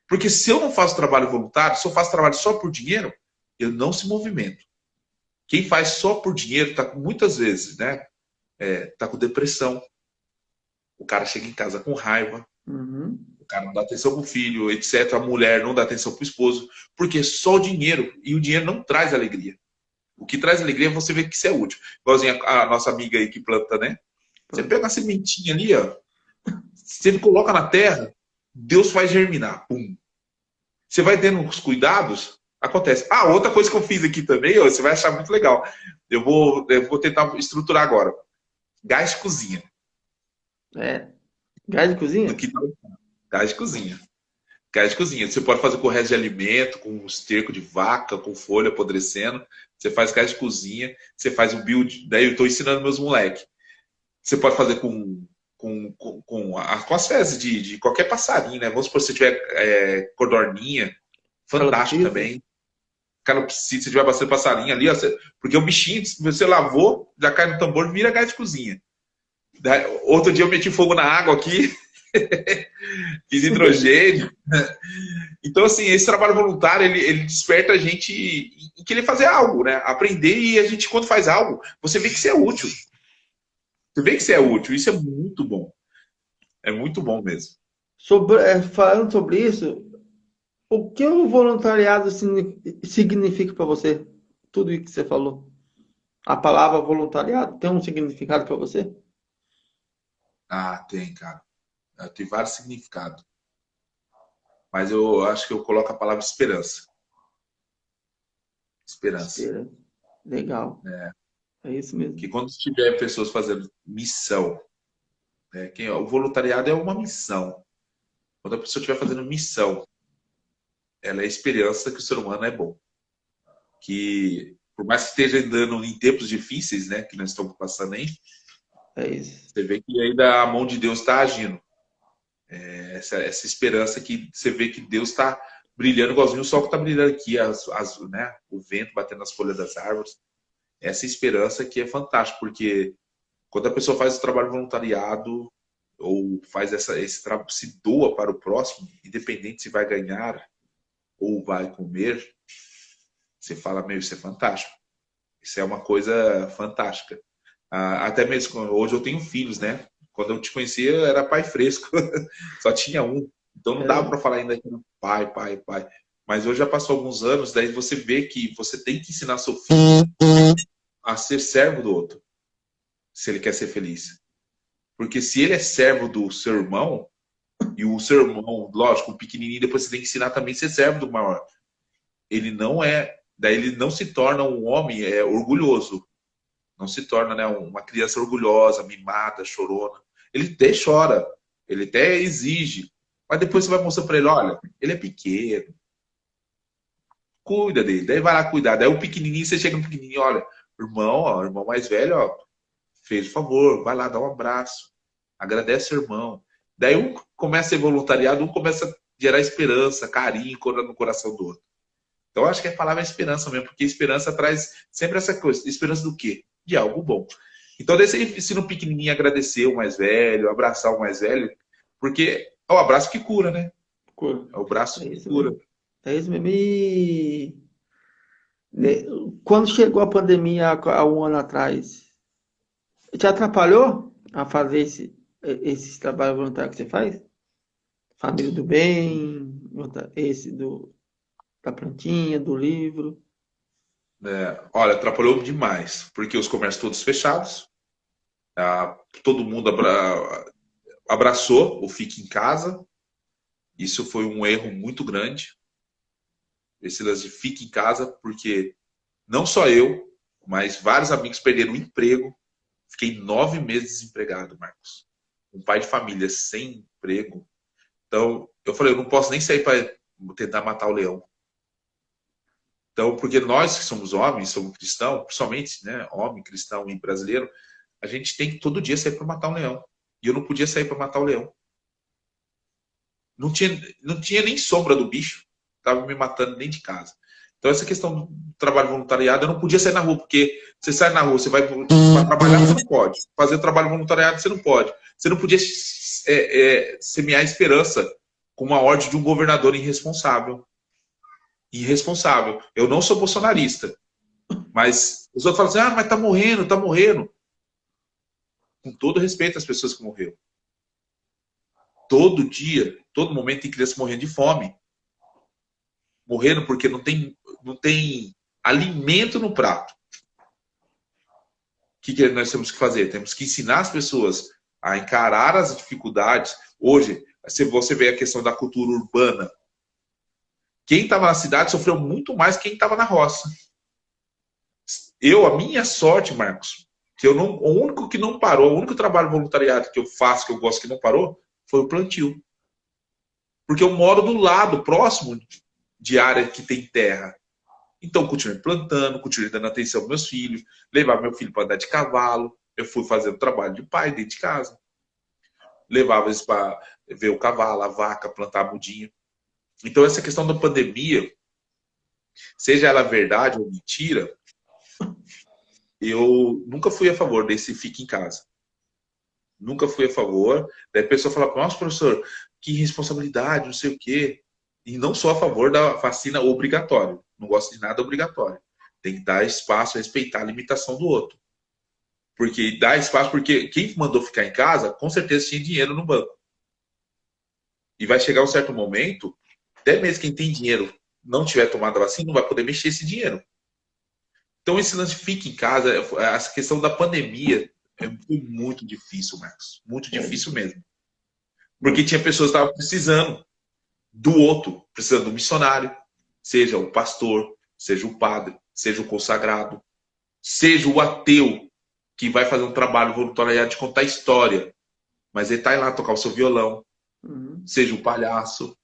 Porque se eu não faço trabalho voluntário, se eu faço trabalho só por dinheiro, eu não se movimento. Quem faz só por dinheiro está muitas vezes, né? Tá com depressão. O cara chega em casa com raiva. Uhum. O cara não dá atenção pro filho, etc. A mulher não dá atenção pro esposo. Porque só o dinheiro. E o dinheiro não traz alegria. O que traz alegria é você ver que isso é útil. Igualzinho a nossa amiga aí que planta, né? Você pega uma sementinha ali, ó. Se ele coloca na terra, Deus faz germinar. Pum. Você vai tendo os cuidados, acontece. Outra coisa que eu fiz aqui também, ó, você vai achar muito legal. Eu vou tentar estruturar agora. Gás de cozinha. Gás de cozinha? Gás de cozinha. Gás de cozinha. Você pode fazer com resto de alimento, com esterco de vaca, com folha apodrecendo. Você faz gás de cozinha, você faz um build. Daí eu estou ensinando meus moleques. Você pode fazer com as fezes de qualquer passarinho, né? Vamos supor, se tiver codorninha, fantástico também. Calopsita, se tiver bastante passarinho ali, ó, porque o bichinho, se você lavou, já cai no tambor, vira gás de cozinha. Outro dia eu meti fogo na água aqui, fiz hidrogênio. Então, assim, esse trabalho voluntário, ele desperta a gente em querer fazer algo, né? Aprender, e a gente, quando faz algo, você vê que isso é útil. Você vê que isso é útil, isso é muito bom. É muito bom mesmo. Falando sobre isso, o que o voluntariado significa para você? Tudo isso que você falou. A palavra voluntariado tem um significado para você? Tem, cara. Tem vários significados. Mas eu acho que eu coloco a palavra esperança. Esperança. Espera. Legal. Né? É isso mesmo. Que quando tiver pessoas fazendo missão, né? O voluntariado é uma missão. Quando a pessoa estiver fazendo missão, ela é a esperança que o ser humano é bom. Que, por mais que esteja andando em tempos difíceis, né, que nós estamos passando aí, É isso. você vê que ainda a mão de Deus está agindo. Essa esperança que você vê que Deus está brilhando, igualzinho o sol que está brilhando aqui, né, o vento batendo nas folhas das árvores. Essa esperança que é fantástica, porque quando a pessoa faz o trabalho voluntariado ou faz esse trabalho, se doa para o próximo, independente se vai ganhar ou vai comer, você fala, meu, isso é fantástico. Isso é uma coisa fantástica. Até mesmo, hoje eu tenho filhos, né? Quando eu te conhecia, eu era pai fresco. Só tinha um. Então não dava para falar ainda que era pai, pai, pai. Mas hoje já passou alguns anos, daí você vê que você tem que ensinar seu filho a ser servo do outro, se ele quer ser feliz. Porque se ele é servo do seu irmão, e o seu irmão, lógico, o pequenininho, depois você tem que ensinar também a ser servo do maior. Ele não é, daí ele não se torna um homem orgulhoso. Não se torna, né, uma criança orgulhosa, mimada, chorona. Ele até chora, ele até exige. Mas depois você vai mostrar para ele, olha, ele é pequeno. Cuida dele. Daí vai lá cuidar. Daí o pequenininho, você chega no pequenininho, olha, irmão, ó, o irmão mais velho, ó, fez o favor, vai lá, dá um abraço. Agradece o irmão. Daí um começa a ser voluntariado, um começa a gerar esperança, carinho no coração do outro. Então, acho que a palavra é esperança mesmo, porque esperança traz sempre essa coisa. Esperança do quê? De algo bom. Então, daí você ensina o pequenininho a agradecer o mais velho, abraçar o mais velho, porque é o abraço que cura, né? É o braço que cura. Mesmo. É isso mesmo. Quando chegou a pandemia há um ano atrás, te atrapalhou a fazer esse trabalho voluntário que você faz? Família do Bem, esse da plantinha, do livro. Olha, atrapalhou demais, porque os comércios todos fechados, todo mundo abraçou o fique em casa. Isso foi um erro muito grande. Esse lance de fique em casa, porque não só eu, mas vários amigos perderam o emprego. Fiquei 9 meses desempregado, Marcos. Um pai de família sem emprego. Então, eu falei, eu não posso nem sair para tentar matar o leão. Então, porque nós que somos homens, somos cristãos, principalmente, né, homem, cristão e brasileiro, a gente tem que todo dia sair para matar um leão. E eu não podia sair para matar o leão. Não tinha nem sombra do bicho. Estava me matando dentro de casa. Então, essa questão do trabalho voluntariado, eu não podia sair na rua, porque você sai na rua, você vai trabalhar, você não pode. Fazer o trabalho voluntariado, você não pode. Você não podia semear esperança com uma ordem de um governador irresponsável. Irresponsável. Eu não sou bolsonarista. Mas os outros falam assim, mas tá morrendo, tá morrendo. Com todo respeito às pessoas que morreram. Todo dia, todo momento tem criança morrendo de fome. Morrendo porque não tem alimento no prato. O que nós temos que fazer? Temos que ensinar as pessoas a encarar as dificuldades. Hoje, se você vê a questão da cultura urbana, quem estava na cidade sofreu muito mais que quem estava na roça. A minha sorte, Marcos, que o único que não parou, o único trabalho voluntariado que eu faço, que eu gosto que não parou, foi o plantio. Porque eu moro do lado, próximo de área que tem terra. Então, continuei plantando, continuei dando atenção aos meus filhos, levava meu filho para andar de cavalo, eu fui fazendo trabalho de pai dentro de casa. Levava eles para ver o cavalo, a vaca, plantar a mudinha. Então, essa questão da pandemia, seja ela verdade ou mentira, eu nunca fui a favor desse fique em casa. Nunca fui a favor. Daí a pessoa fala, nossa, professor, que responsabilidade, não sei o quê. E não sou a favor da vacina obrigatória. Não gosto de nada obrigatório. Tem que dar espaço, respeitar a limitação do outro. Porque dá espaço, porque quem mandou ficar em casa, com certeza tinha dinheiro no banco. E vai chegar um certo momento, até mesmo quem tem dinheiro não tiver tomado a vacina, não vai poder mexer esse dinheiro. Então, esse lance fica em casa, essa questão da pandemia é muito difícil, Marcos. Muito difícil mesmo. Porque tinha pessoas que estavam precisando do outro, precisando do missionário, seja o pastor, seja o padre. seja o consagrado, seja o ateu, que vai fazer um trabalho voluntariado de contar história, mas ele está lá tocar o seu violão, Uhum. seja o palhaço.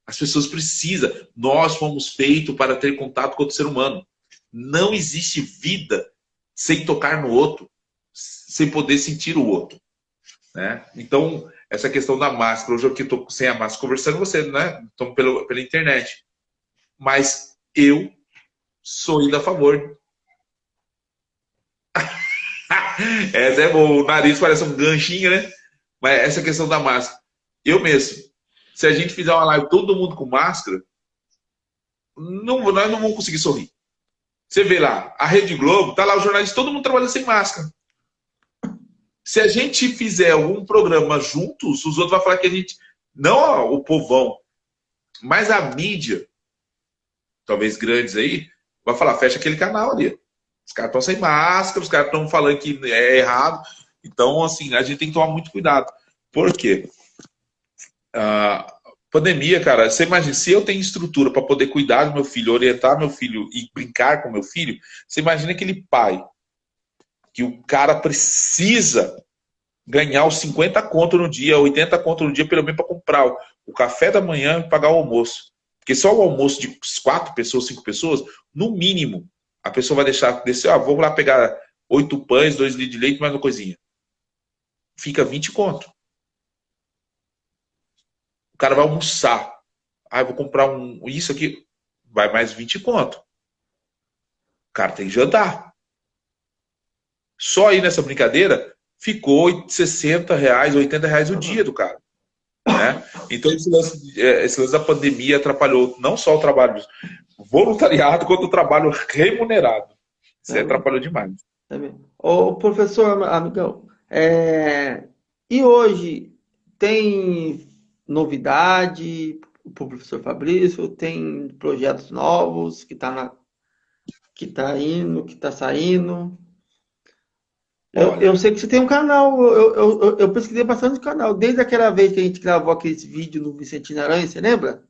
As pessoas precisam. Nós fomos feitos para ter contato com outro ser humano. Não existe vida sem tocar no outro, sem poder sentir o outro. Né? Então, essa questão da máscara, hoje eu aqui estou sem a máscara conversando com você, né? Estamos pela internet. Mas eu sou ainda a favor. Essa é bom. O nariz parece um ganchinho, né? Mas essa questão da máscara. Eu mesmo, se a gente fizer uma live todo mundo com máscara, nós não vamos conseguir sorrir. Você vê lá, a Rede Globo, tá lá os jornalistas, todo mundo trabalhando sem máscara. Se a gente fizer algum programa juntos, os outros vão falar que a gente. Não ó, o povão, mas a mídia, talvez grandes aí, vai falar, fecha aquele canal ali. Os caras estão sem máscara, os caras estão falando que é errado. Então, assim, a gente tem que tomar muito cuidado. Por quê? A pandemia, cara, você imagina, se eu tenho estrutura para poder cuidar do meu filho, orientar meu filho e brincar com meu filho, você imagina aquele pai que o cara precisa ganhar os 50 conto no dia, 80 conto no dia, pelo menos para comprar o café da manhã e pagar o almoço. Porque só o almoço de 4 pessoas, 5 pessoas, no mínimo, a pessoa vai deixar descer, vamos lá pegar 8 pães, 2 litros de leite, mais uma coisinha. Fica 20 conto. O cara vai almoçar. Eu vou comprar isso aqui, vai mais 20 conto. O cara tem que jantar. Só aí nessa brincadeira, ficou R$ 60, R$ 80 o dia do cara. Né? Então, esse lance da pandemia atrapalhou não só o trabalho voluntariado, quanto o trabalho remunerado. Isso Tá bem, atrapalhou demais. tá bem. Ô, professor, amigão, e hoje tem novidade para o professor Fabrício? Tem projetos novos que tá indo, que tá saindo? Eu Olha, sei que você tem um canal, eu pesquisei bastante o canal, desde aquela vez que a gente gravou aquele vídeo no Vicentino Aranha, você lembra?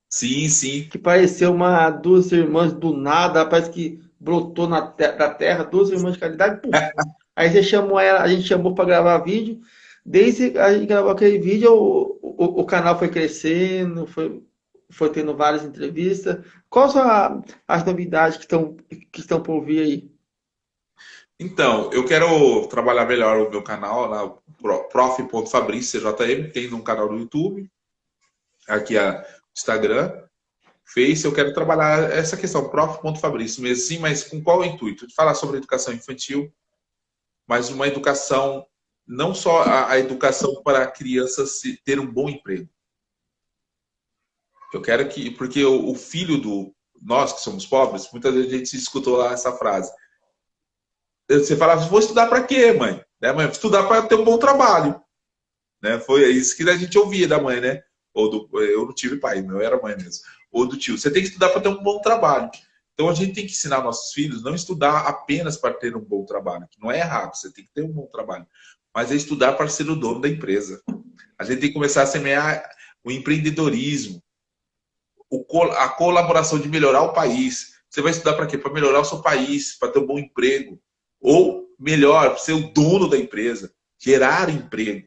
sim, sim. Que pareceu duas irmãs do nada, parece que brotou da terra, duas irmãs de caridade, pum. Aí você chamou ela, a gente chamou para gravar vídeo, desde que a gente gravou aquele vídeo, o canal foi crescendo, foi tendo várias entrevistas. Quais são as novidades que estão por vir aí? Então, eu quero trabalhar melhor o meu canal, lá, prof.fabrício, CJM, tem um canal no YouTube, aqui a Instagram, Face, eu quero trabalhar essa questão, prof.fabrício mesmo, sim, mas com qual intuito? De falar sobre educação infantil, mas uma educação, não só a educação para a criança ter um bom emprego. Eu quero que, porque o filho nós que somos pobres, muitas vezes a gente escutou lá essa frase. Você fala, vou estudar para quê, mãe? Né, mãe? Estudar para ter um bom trabalho. Né? Foi isso que a gente ouvia da mãe, né? Eu não tive pai, não era mãe mesmo. Ou do tio. Você tem que estudar para ter um bom trabalho. Então a gente tem que ensinar nossos filhos não estudar apenas para ter um bom trabalho, que não é errado, você tem que ter um bom trabalho, mas é estudar para ser o dono da empresa. A gente tem que começar a semear o empreendedorismo, a colaboração de melhorar o país. Você vai estudar para quê? Para melhorar o seu país, para ter um bom emprego. Ou, melhor, ser o dono da empresa, gerar emprego.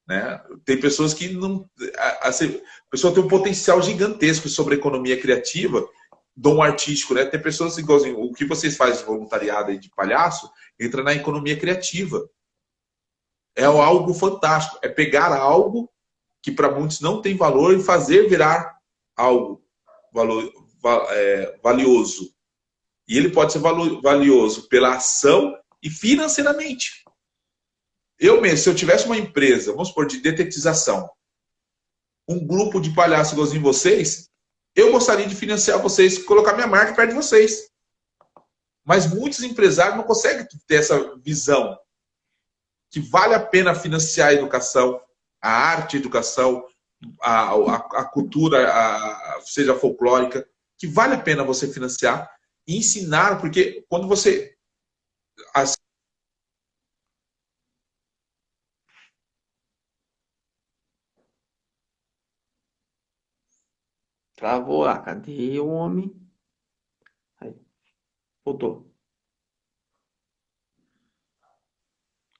Né? Tem pessoas que não. A pessoa tem um potencial gigantesco sobre a economia criativa, dom artístico. Né? Tem pessoas igualzinho. O que vocês fazem de voluntariado e de palhaço entra na economia criativa. É algo fantástico. É pegar algo que para muitos não tem valor e fazer virar algo valioso. E ele pode ser valioso pela ação e financeiramente. Eu mesmo, se eu tivesse uma empresa, vamos supor, de detetização, um grupo de palhaços igualzinho vocês, eu gostaria de financiar vocês, colocar minha marca perto de vocês. Mas muitos empresários não conseguem ter essa visão que vale a pena financiar a educação, a arte, a educação, a cultura, seja folclórica, que vale a pena você financiar e ensinar, porque quando você... Travou lá, cadê o homem? Aí. Voltou.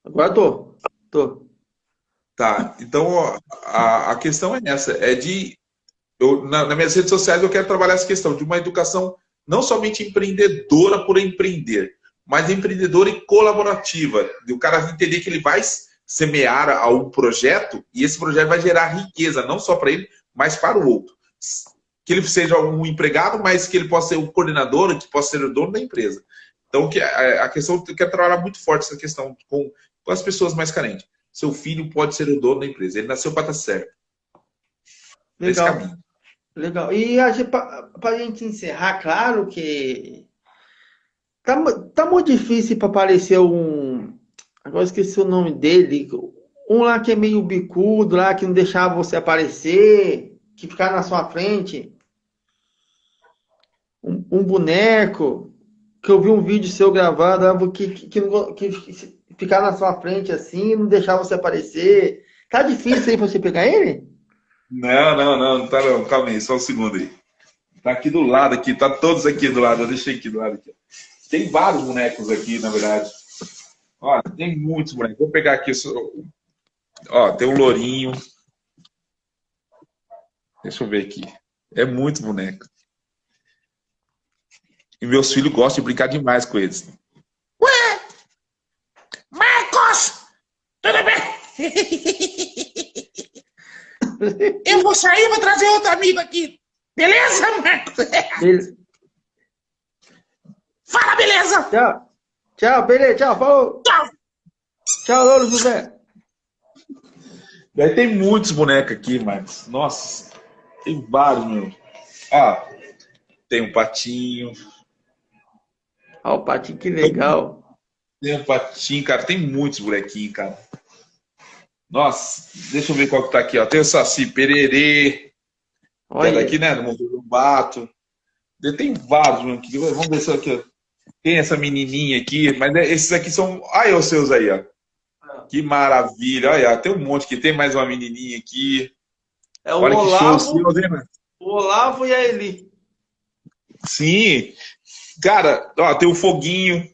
Agora tô. Tô. Tá, então ó, a questão é essa, é de nas minhas redes sociais eu quero trabalhar essa questão de uma educação não somente empreendedora por empreender, mas empreendedora e colaborativa. De o cara entender que ele vai semear a um projeto e esse projeto vai gerar riqueza, não só para ele, mas para o outro. Que ele seja um empregado, mas que ele possa ser o coordenador, que possa ser o dono da empresa. Então, a questão, eu quero trabalhar muito forte essa questão com as pessoas mais carentes. Seu filho pode ser o dono da empresa. Ele nasceu para estar certo. Nesse Legal. caminho. Legal. E para a gente encerrar, claro que tá muito difícil para aparecer um. Agora eu esqueci o nome dele. Um lá que é meio bicudo, lá que não deixava você aparecer, que ficava na sua frente. Um boneco. Que eu vi um vídeo seu gravado, que ficava na sua frente assim, não deixava você aparecer. Tá difícil aí pra você pegar ele? Não tá não. Calma aí, só um segundo aí. Tá aqui do lado, aqui, tá todos aqui do lado. Eu deixei aqui do lado aqui. Tem vários bonecos aqui, na verdade. Ó, tem muitos bonecos. Vou pegar aqui. Ó, tem um lourinho. Deixa eu ver aqui. É muito boneco. E meus filhos gostam de brincar demais com eles. Marcos! Tudo bem? Eu vou sair, vou trazer outro amigo aqui. Beleza, Marcos? Beleza. Fala, beleza? Tchau. Tchau, beleza. Tchau. Falou. Tchau. Tchau, Louro José. Daí tem muitos bonecos aqui, Marcos. Nossa, tem vários, meu. Ó, tem um patinho. Ó, o Patinho, que legal. Tem um patinho, cara. Tem muitos bonequinhos, cara. Nossa, deixa eu ver qual que tá aqui, ó. Tem o Saci Pererê. Que é Olha. daqui, né? Do Mundo do Bato. Tem vários, meu. Vamos ver se aqui, ó. Tem essa menininha aqui, mas esses aqui são. Olha os seus aí, ó. Que maravilha. Olha, tem um monte aqui. Tem mais uma menininha aqui. É o Olha que show Olavo, seu, né, mano? o Olavo e a Eli. Sim. Cara, ó, tem o Foguinho.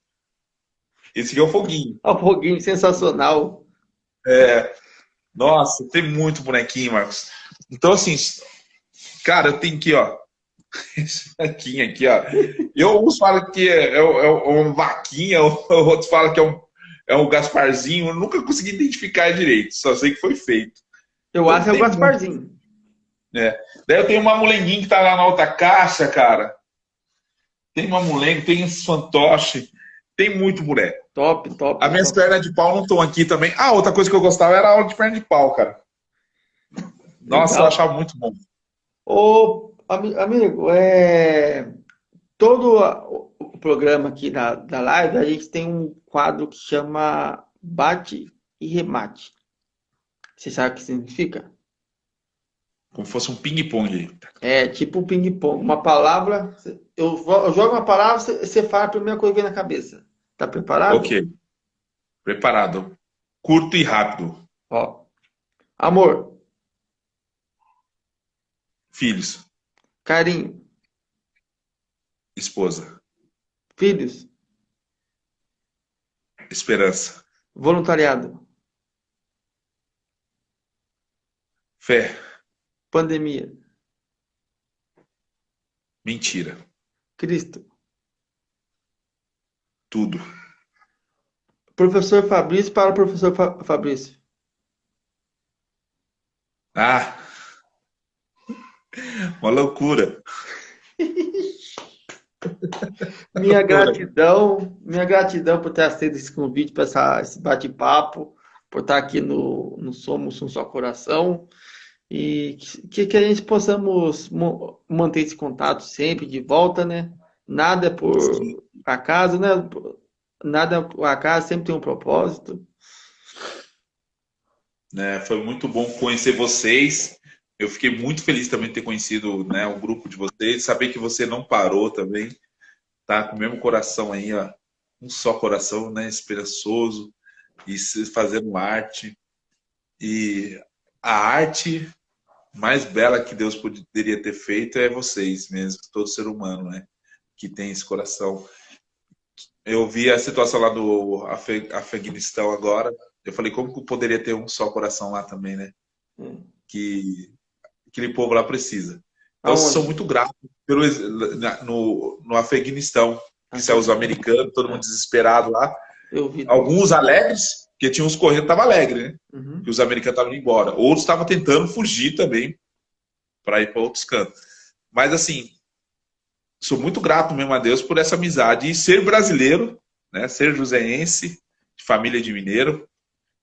Esse aqui é o Foguinho. Ó, o Foguinho, sensacional. É. Nossa, tem muito bonequinho, Marcos. Então, assim, cara, eu tenho aqui, ó. Esse bonequinho aqui, ó. Eu uns falam que é uma vaquinha, outros falam que é um Gasparzinho. Eu nunca consegui identificar direito, só sei que foi feito. Eu Então, acho que é o tem Gasparzinho. É. Daí eu tenho uma mulenguinha que tá lá na outra caixa, cara. Tem uma mulenga, tem esse fantoche. Tem muito boneco. Top, top. As minhas top. pernas de pau não estão aqui também. Ah, outra coisa que eu gostava era a aula de perna de pau, cara. Nossa, Legal. eu achava muito bom. Ô, amigo, todo o programa aqui da live, a gente tem um quadro que chama Bate e Remate. Você sabe o que significa? Como fosse um ping-pong. É tipo um ping-pong. Uma palavra, eu jogo uma palavra, você fala a primeira coisa que vem na cabeça. Tá preparado? Ok. Preparado. Curto e rápido. Ó. Amor, Filhos. carinho, Esposa. filhos, Esperança. voluntariado, Fé. pandemia, Mentira. Cristo. Tudo. Professor Fabrício para o professor Fabrício. Ah, uma loucura. Minha gratidão por ter aceito esse convite para esse bate-papo, por estar aqui no Somos um Só Coração e que a gente possamos manter esse contato sempre de volta, né? Nada é por acaso, né? Nada é por acaso, sempre tem um propósito. Né, foi muito bom conhecer vocês. Eu fiquei muito feliz também de ter conhecido, né, o grupo de vocês, saber que você não parou também, tá com o mesmo coração aí, ó, um só coração, né, esperançoso e fazendo arte. E a arte mais bela que Deus poderia ter feito é vocês mesmo, todo ser humano, né, que tem esse coração. eu vi a situação lá do Afeganistão agora. Eu falei, como que poderia ter um só coração lá também, né? Hum. Que aquele povo lá precisa. Então, sou Aonde? muito grato no Afeganistão, que saiu os Afeganistão. americanos, todo mundo É, desesperado lá. eu vi também. Alguns alegres, porque tinha uns correndo, tava alegre, né? Que Uhum. os americanos estavam indo embora. Outros estavam tentando fugir também para ir para outros cantos. Mas assim, sou muito grato mesmo a Deus por essa amizade e ser brasileiro, né? Ser joseense, de família de mineiro,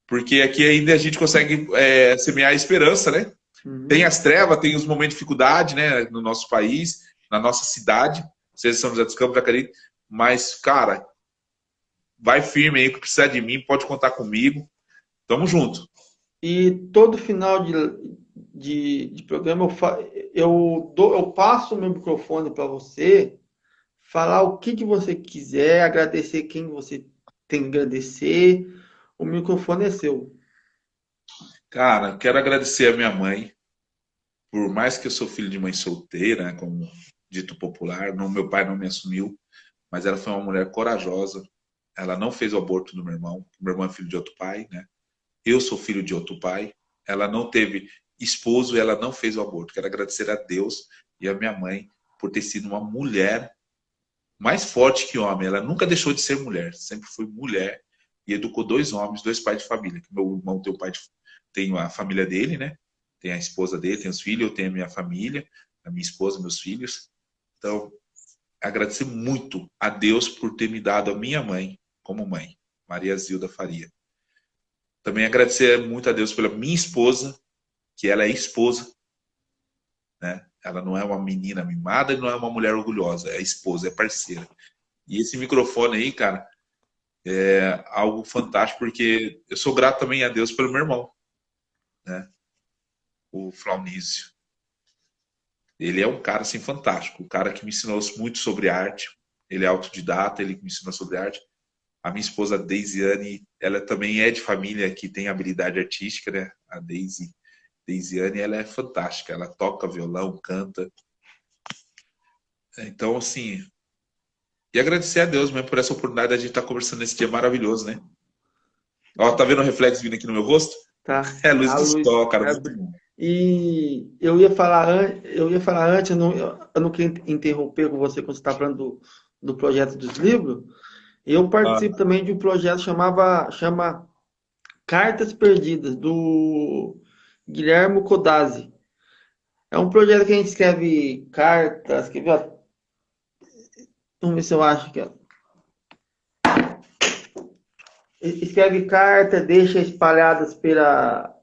porque aqui ainda a gente consegue semear a esperança, né? Tem Uhum. as trevas, tem os momentos de dificuldade, né? No nosso país, na nossa cidade, seja São José dos Campos, Jacareí, mas cara, vai firme aí, que precisar de mim, pode contar comigo. Tamo junto. E todo final de programa eu passo o meu microfone para você falar o que você quiser, agradecer quem você tem que agradecer. O microfone é seu. Cara, quero agradecer a minha mãe, por mais que eu sou filho de mãe solteira, né, como dito popular, não, meu pai não me assumiu, mas ela foi uma mulher corajosa. Ela não fez o aborto do meu irmão. Meu irmão é filho de outro pai, né? Eu sou filho de outro pai. Ela não teve esposo e ela não fez o aborto. Quero agradecer a Deus e a minha mãe por ter sido uma mulher mais forte que homem. Ela nunca deixou de ser mulher, sempre foi mulher e educou dois homens, dois pais de família. Meu irmão tem o pai tem a família dele, né? Tem a esposa dele, tem os filhos, eu tenho a minha família, a minha esposa, meus filhos. Então, agradecer muito a Deus por ter me dado a minha mãe como mãe, Maria Zilda Faria. Também agradecer muito a Deus pela minha esposa, que ela é esposa, né? Ela não é uma menina mimada e não é uma mulher orgulhosa, é esposa, é parceira. E esse microfone aí, cara, é algo fantástico, porque eu sou grato também a Deus pelo meu irmão, né? O Flaunísio. Ele é um cara, assim, fantástico. Um cara que me ensinou muito sobre arte. Ele é autodidata, ele me ensinou sobre arte. A minha esposa, Deisiane, ela também é de família que tem habilidade artística, né? A Deisiane, ela é fantástica. Ela toca violão, canta. Então, assim, e agradecer a Deus mesmo por essa oportunidade de a gente estar conversando nesse dia maravilhoso, né? Ó, tá vendo o reflexo vindo aqui no meu rosto? Tá? É a luz A do luz. sol, cara, muito bom. E eu ia falar antes, eu não queria interromper com você quando você está falando do projeto dos livros. Eu Ah, participo também de um projeto chama Cartas Perdidas, do Guilherme Codazzi. É um projeto que a gente escreve cartas, vamos ver se eu acho que escreve carta, deixa espalhadas pela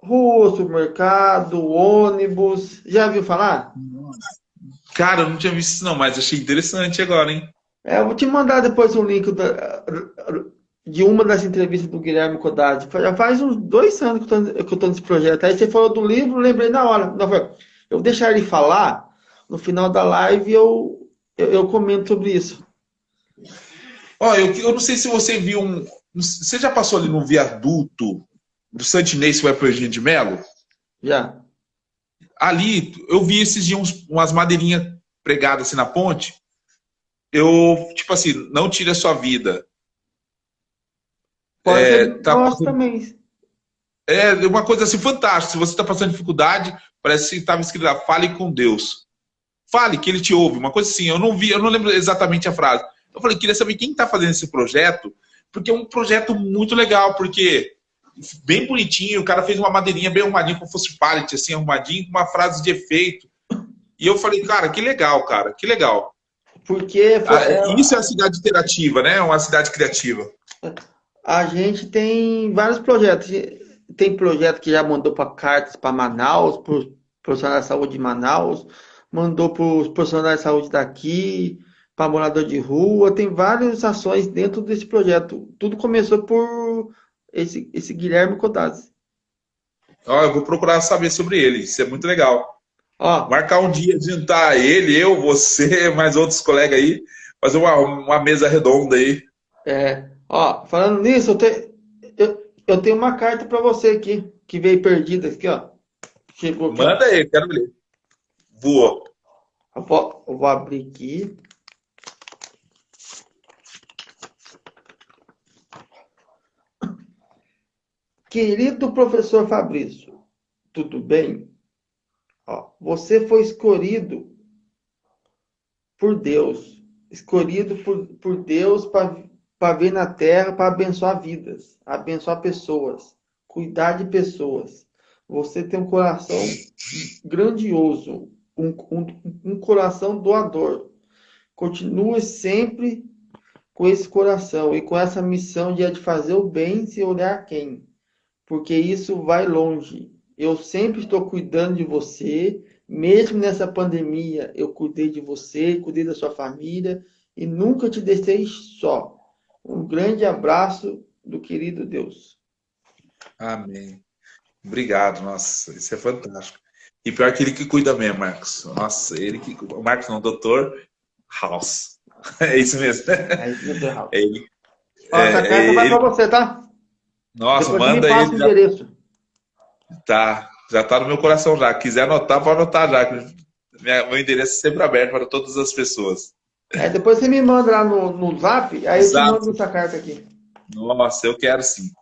rua, supermercado, ônibus. Já viu falar? cara, eu não tinha visto isso não, mas achei interessante agora, hein? Eu vou te mandar depois o link de uma das entrevistas do Guilherme Codazzi. Já faz uns 2 anos que eu tô nesse projeto. Aí você falou do livro, lembrei na hora. Não, eu vou deixar ele falar. No final da live eu comento sobre isso. Ó, eu não sei se você viu um. Você já passou ali no viaduto do Santinês que vai pro Eugênio de Melo? Já. Ali, eu vi esses dias umas madeirinhas pregadas assim na ponte. Eu, tipo assim, não tire a sua vida. Pode ser Tá nosso também. É uma coisa assim fantástica. Se você está passando dificuldade, parece que estava escrito lá, fale com Deus. Fale que ele te ouve. Uma coisa assim, eu não vi, eu não lembro exatamente a frase. Eu falei, queria saber quem está fazendo esse projeto, porque é um projeto muito legal, porque bem bonitinho, o cara fez uma madeirinha bem arrumadinha, como fosse pallet, assim, arrumadinho, com uma frase de efeito. E eu falei, cara, que legal, cara, que legal. Porque Isso é a cidade interativa, né? Uma cidade criativa. a gente tem vários projetos. Tem projeto que já mandou para cartas para Manaus, para os profissionais de saúde de Manaus, mandou para os profissionais de saúde daqui, para morador de rua. Tem várias ações dentro desse projeto. Tudo começou por esse Guilherme Codazzi. Ó, eu vou procurar saber sobre ele, isso é muito legal. Ó, Marcar um dia, juntar ele, eu, você, mais outros colegas aí, fazer uma mesa redonda aí. falando nisso, eu tenho uma carta para você aqui, que veio perdida aqui, ó. Chegou aqui, ó. Manda aí, quero ler. Voa. Eu vou abrir aqui. Querido professor Fabrício, tudo bem? Ó, você foi escolhido por Deus, escolhido por Deus para vir na Terra, para abençoar vidas, abençoar pessoas, cuidar de pessoas. Você tem um coração grandioso, um coração doador. Continue sempre com esse coração e com essa missão de fazer o bem sem olhar quem, porque isso vai longe. Eu sempre estou cuidando de você, mesmo nessa pandemia, eu cuidei de você, cuidei da sua família e nunca te deixei só. Um grande abraço do querido Deus. Amém. Obrigado, nossa, isso é fantástico. E pior que ele que cuida mesmo, Marcos. Nossa, ele que. O Marcos não, doutor House. É isso mesmo. É isso, doutor Raul. É ele. Ó, essa carta vai para você, tá? Nossa, Depois você me manda passa o ele. endereço. Já tá no meu coração já. Quiser anotar, pode anotar já. Meu endereço é sempre aberto para todas as pessoas. Depois você me manda lá no Zap, aí eu te Exato. mando essa carta aqui. Nossa, eu quero sim.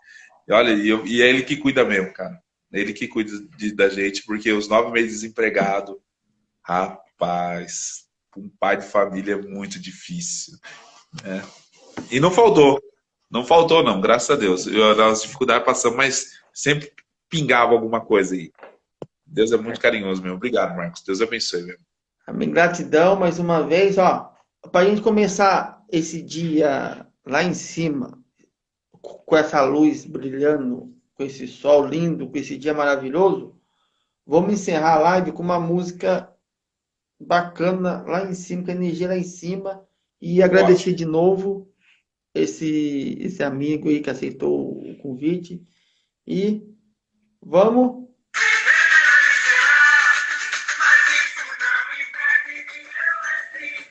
E olha, e é ele que cuida mesmo, cara. É ele que cuida da gente, porque os 9 meses desempregado, rapaz, um pai de família é muito difícil. Né? E não faltou. Não faltou, não, graças a Deus. As dificuldades passamos, mas sempre pingava alguma coisa aí. Deus é muito carinhoso mesmo. Obrigado, Marcos. Deus abençoe mesmo. Amém. Gratidão mais uma vez, ó. Para a gente começar esse dia lá em cima, com essa luz brilhando, com esse sol lindo, com esse dia maravilhoso, vamos encerrar a live com uma música bacana lá em cima, com a energia lá em cima, e agradecer de novo esse amigo aí que aceitou o convite. E vamos.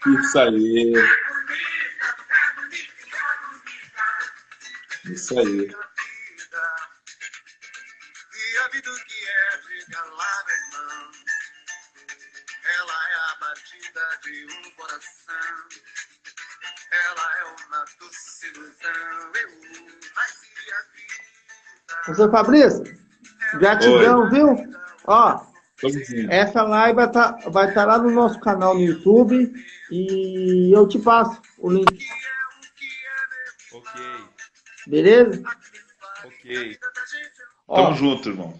Isso aí. Isso aí. E a vida que é regalar, irmão, ela é a batida de um coração, ela é uma doce ilusão, eu nasci a vida. Professor Fabrício, gratidão, viu? Ó, essa live vai estar lá no nosso canal no YouTube e eu te passo o link. Ok. Beleza? Ok. Ó, Tamo junto, irmão.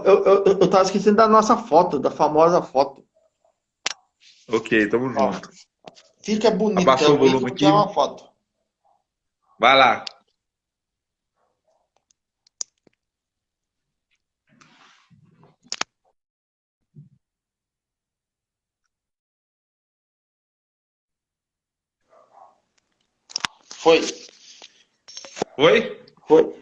eu tava esquecendo da nossa foto, da famosa foto. Ok, tamo Ó, junto. fica bonitão. Abaixou o volume vou aqui. tirar uma foto. Vai lá. Foi. Oi? Foi.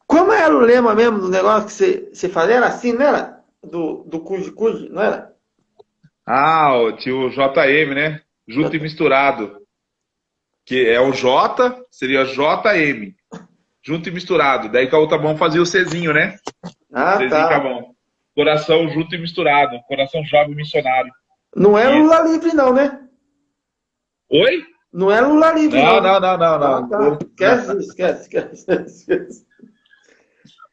Como era o lema mesmo do negócio que você fazia? Era assim, não era? Do Cuji, não era? Ah, o tio JM, né? Junto e misturado. Que é o J, seria JM. Junto e misturado. Daí com a outra mão fazia o Czinho, né? Ah, Czinho com a tá. mão. Coração junto e misturado. Coração jovem missionário. Não é Isso. Lula livre, não, né? Oi? Não é Lula livre, não. Não. Ah, tá. Esquece.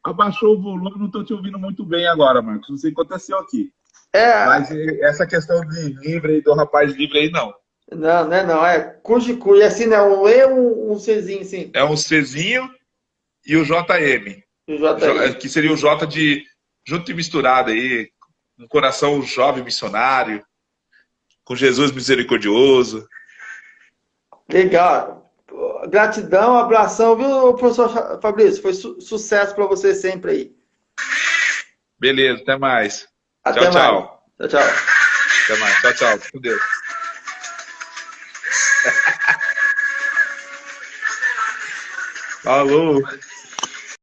Abaixou o volume, não tô te ouvindo muito bem agora, Marcos. Não sei o que aconteceu aqui. Mas essa questão de livre aí, do rapaz livre aí, não. Não é não. É Cuji. Assim, né? Um E ou um Czinho, sim. É um Czinho e o JM. O JM. Que seria o J de junto e misturado aí. Um coração jovem missionário. Com Jesus misericordioso. Legal. Gratidão, abração, viu, professor Fabrício? Foi sucesso para você sempre aí. Beleza, até mais. Até Tchau, mais. tchau. Tchau. Até mais. Tchau, tchau. Com Deus. Falou.